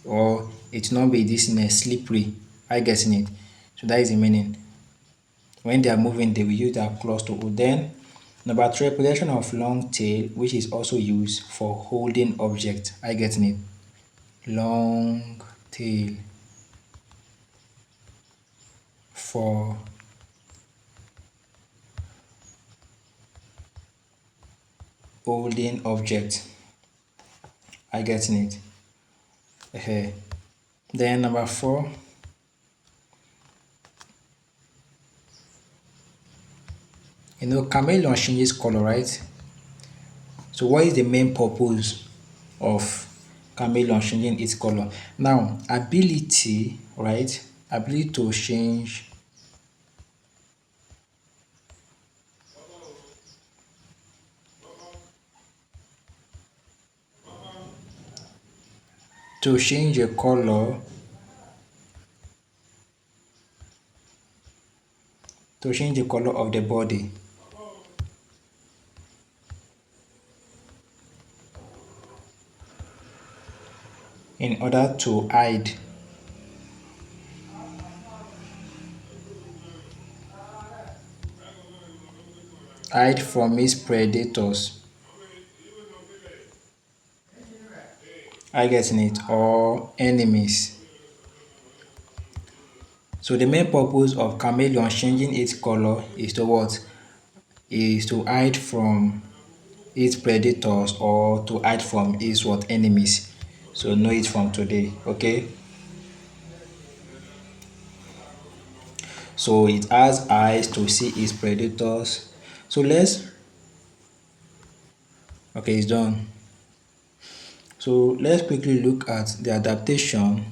Or it will not be this thing slippery. I getting it. So that is the meaning. When they are moving, they will use their claws to hold. Then number three, possession of long tail, which is also used for holding object. I getting it. Long tail for holding object. I getting it. Then number four, chameleon changes color, right? So what is the main purpose of chameleon changing its color? Now, ability, right? Ability to change the color, of the body. In order to hide from its predators. I getting it, or enemies. So the main purpose of chameleon changing its color is to what? Is to hide from its predators or to hide from its what? Enemies. So know it from today, okay? So it has eyes to see its predators. So okay, it's done. So let's quickly look at the adaptation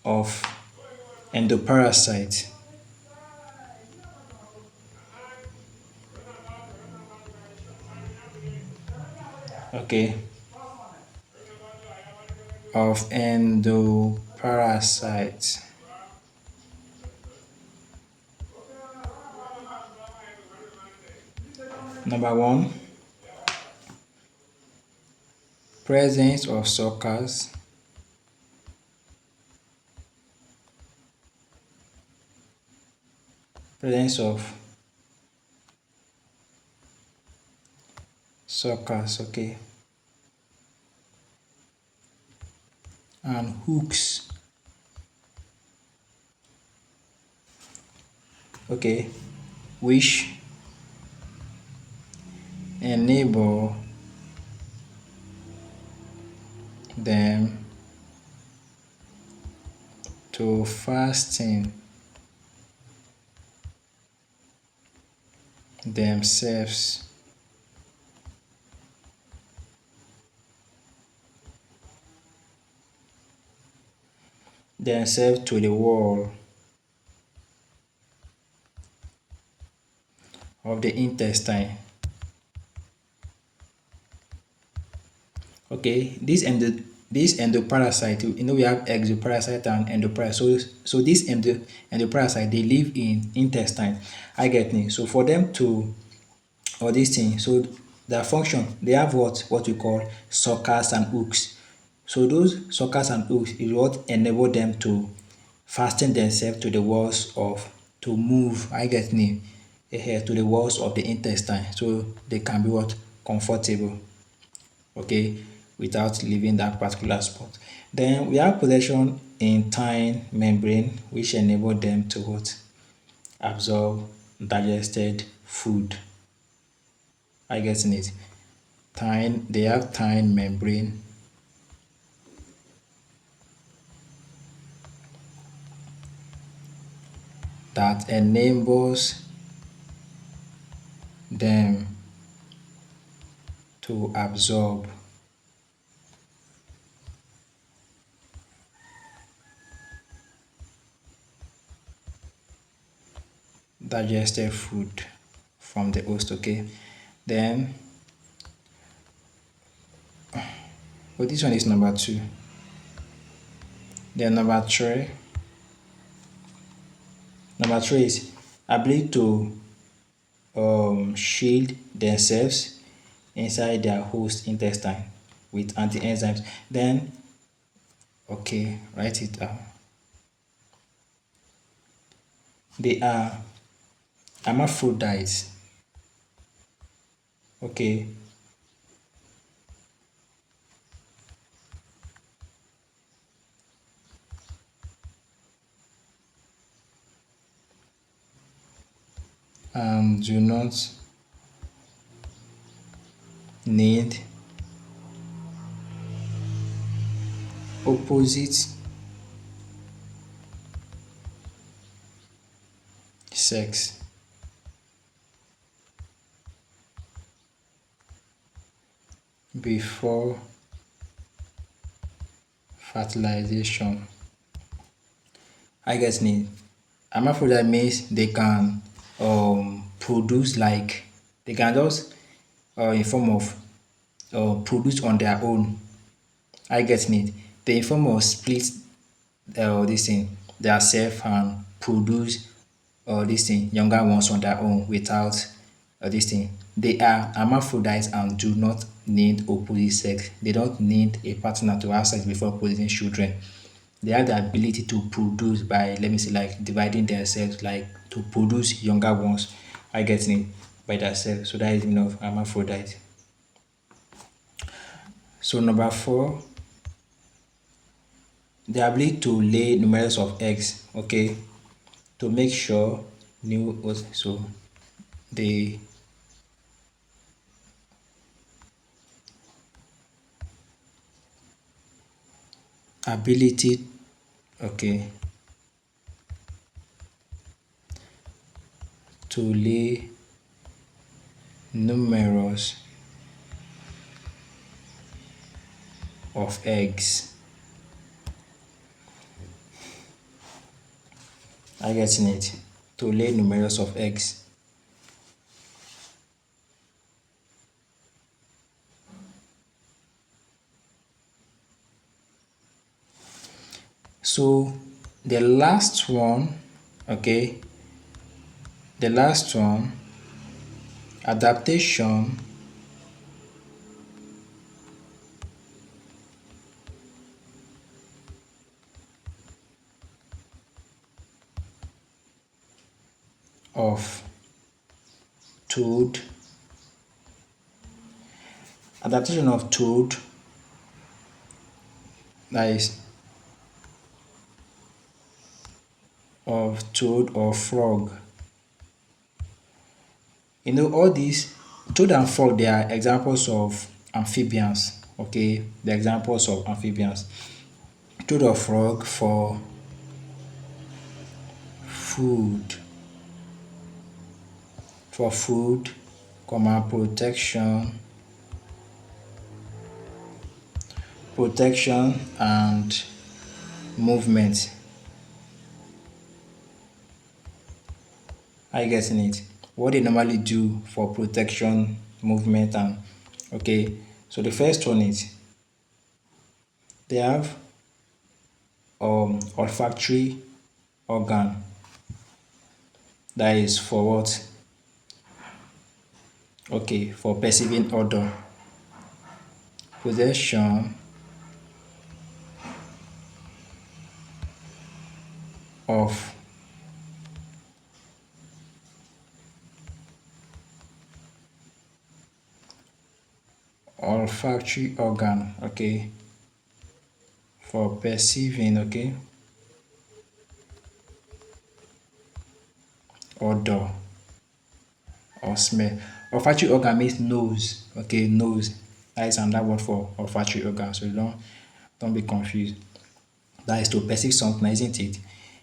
of endoparasite. Okay, of endoparasite. Number one, presence of suckers. Presence of suckers, okay, and hooks, okay, which enable them to fasten themselves to the wall of the intestine. Okay, this endoparasite, we have exoparasite and endoparasite. So this endoparasite, they live in intestine. I get me. So for them to, or this thing, so their function, they have what we call suckers and hooks. So those suckers and hooks is what enable them to fasten themselves to the walls of, to move. I get me, to the walls of the intestine, so they can be what? Comfortable, okay, without leaving that particular spot. Then we have possession in tine membrane, which enable them to what? Absorb digested food. I getting it. Tine, they have tine membrane that enables them to absorb digested food from the host. Okay, then this one is number two. Then number three is ability to shield themselves inside their host intestine with anti-enzymes. Then, okay, write it down. They are hermaphrodites. Okay, and do not need opposite sex before fertilization. I get me. Hermaphrodite means they can produce, like they can just in form of produce on their own. I get it. They in form of split this thing their self and produce this thing younger ones on their own without this thing. They are hermaphrodites and do not need opposite sex. They don't need a partner to have sex before producing children. They have the ability to produce by, let me say, like dividing themselves, like to produce younger ones. I get it by themselves. So that is meaning of hermaphrodite. So number four, the ability to lay numerous of eggs. Okay, to make sure new so the ability, okay, to lay numerous of eggs. I getting it. To lay numerous of eggs. So the last one, okay, the last one, adaptation of toad, adaptation of toad, that is of toad or frog. You know, all these toad and frog, they are examples of amphibians. Okay, the examples of amphibians. Toad or frog for food, for food, comma protection and movement. Are you getting it? What they normally do for protection, movement, and okay. So the first one is they have olfactory organ, that is for what? Okay, for perceiving odor. Possession of olfactory organ, okay, for perceiving, okay, odor or smell. olfactory organ means nose. Okay, nose. That is another word for olfactory organ. So don't be confused. That is to perceive something, isn't it?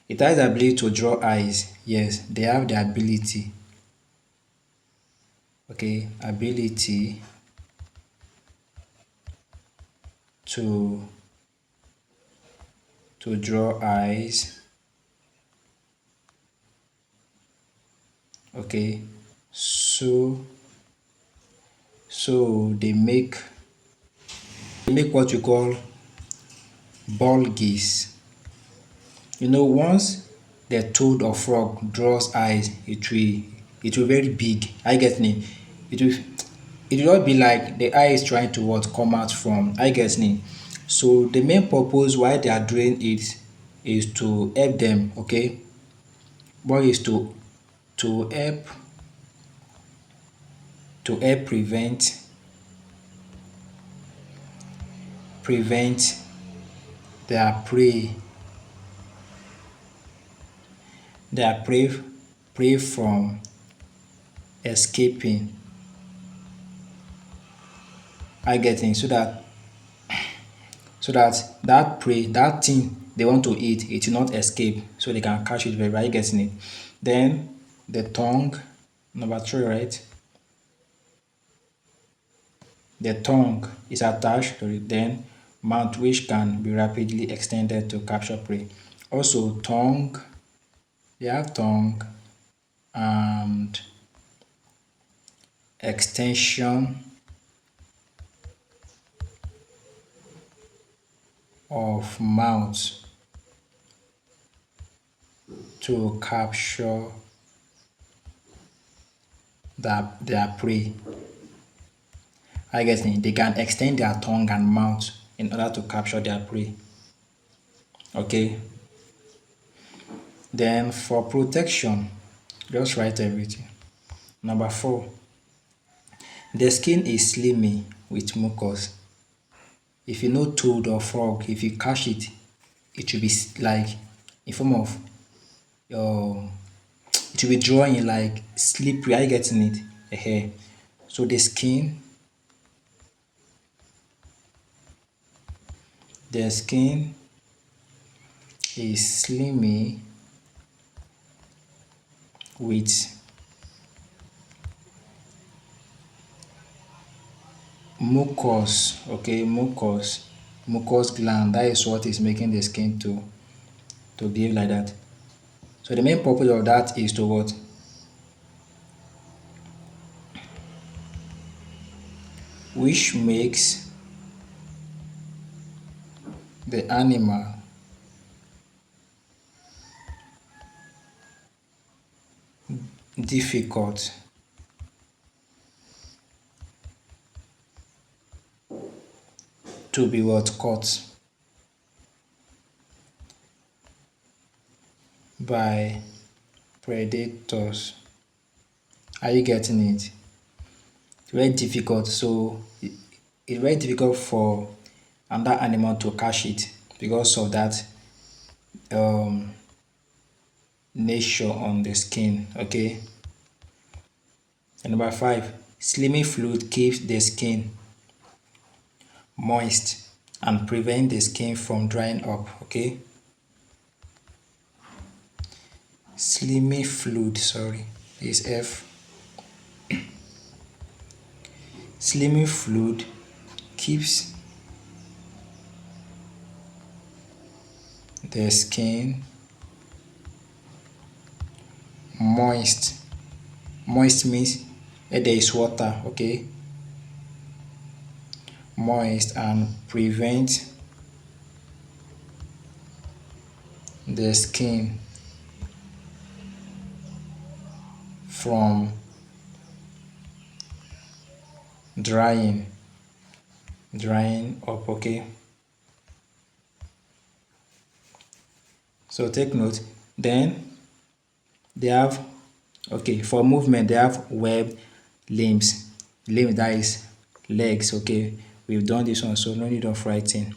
It has the ability to draw eyes. Yes, they have the ability. Okay, ability to draw eyes. Okay, so they make what you call ball gaze. You know, once the toad or frog draws eyes, it will very big. I get me. It will not be like the eye is trying to what come out from. I get me. So the main purpose why they are doing it is to help them. Okay, what is to help prevent their prey from escaping. I get it. So that prey, that thing they want to eat, it will not escape, so they can catch it very well. You getting it? Then the tongue, number three, right? The tongue is attached to it. Then mouth, which can be rapidly extended to capture prey. Also, tongue, they have tongue and extension of mouth to capture their prey. I guess they can extend their tongue and mouth in order to capture their prey. Okay. Then for protection, just write everything. Number four, the skin is slimy with mucus. If you know toad or frog, if you catch it, it will be like in form of um it will be drawing like slippery. Are you getting it? Hair. So the skin is slimy with mucus. Okay, mucus gland. That is what is making the skin to behave like that. So the main purpose of that is to what? Which makes the animal difficult to be what caught by predators. Are you getting it? Very difficult. So it's very difficult for another animal to catch it because of that um nature on the skin. Okay. And number five, slimming fluid keeps the skin moist and prevent the skin from drying up. Okay. Slimming fluid, sorry, is F. Slimming fluid keeps the skin moist. Moist means there is water. Okay. Moist and prevent the skin from drying up. Okay. So take note. Then they have, okay, for movement they have webbed limbs. Limb, that is legs. Okay, we've done this one, so no need of writing.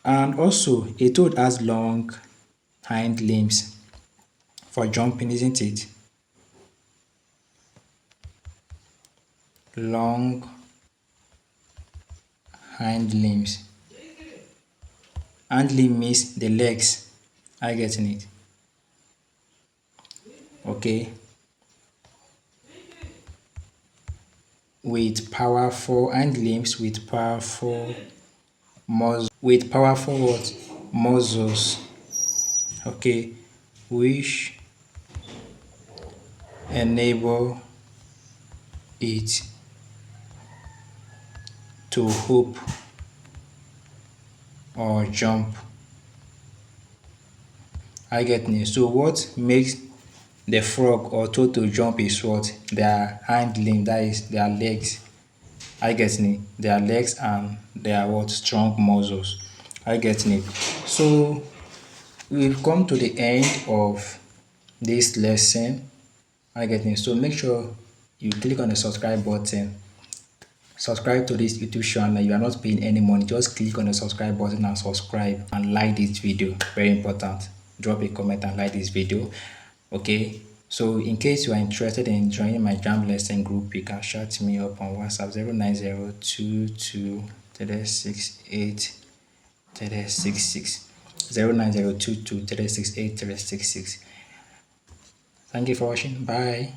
And also a toad has long hind limbs for jumping, isn't it? long hind limbs. Hind limb means the legs. Are you getting it? Okay. With powerful hind limbs with powerful what? Muscles. Okay. Which enable it to hoop or jump. I get me. So what makes the frog or turtle jump is what? Their hind limb, that is their legs. I get me. Their legs and their what? Strong muscles. I get me. So we've come to the end of this lesson. I get me. So make sure you click on the subscribe button. Subscribe to this YouTube channel. You are not paying any money. Just click on the subscribe button and subscribe and like this video. Very important. Drop a comment and like this video. Okay. So in case you are interested in joining my Jamb lesson group, you can shout me up on WhatsApp 09022368366. Thank you for watching. Bye.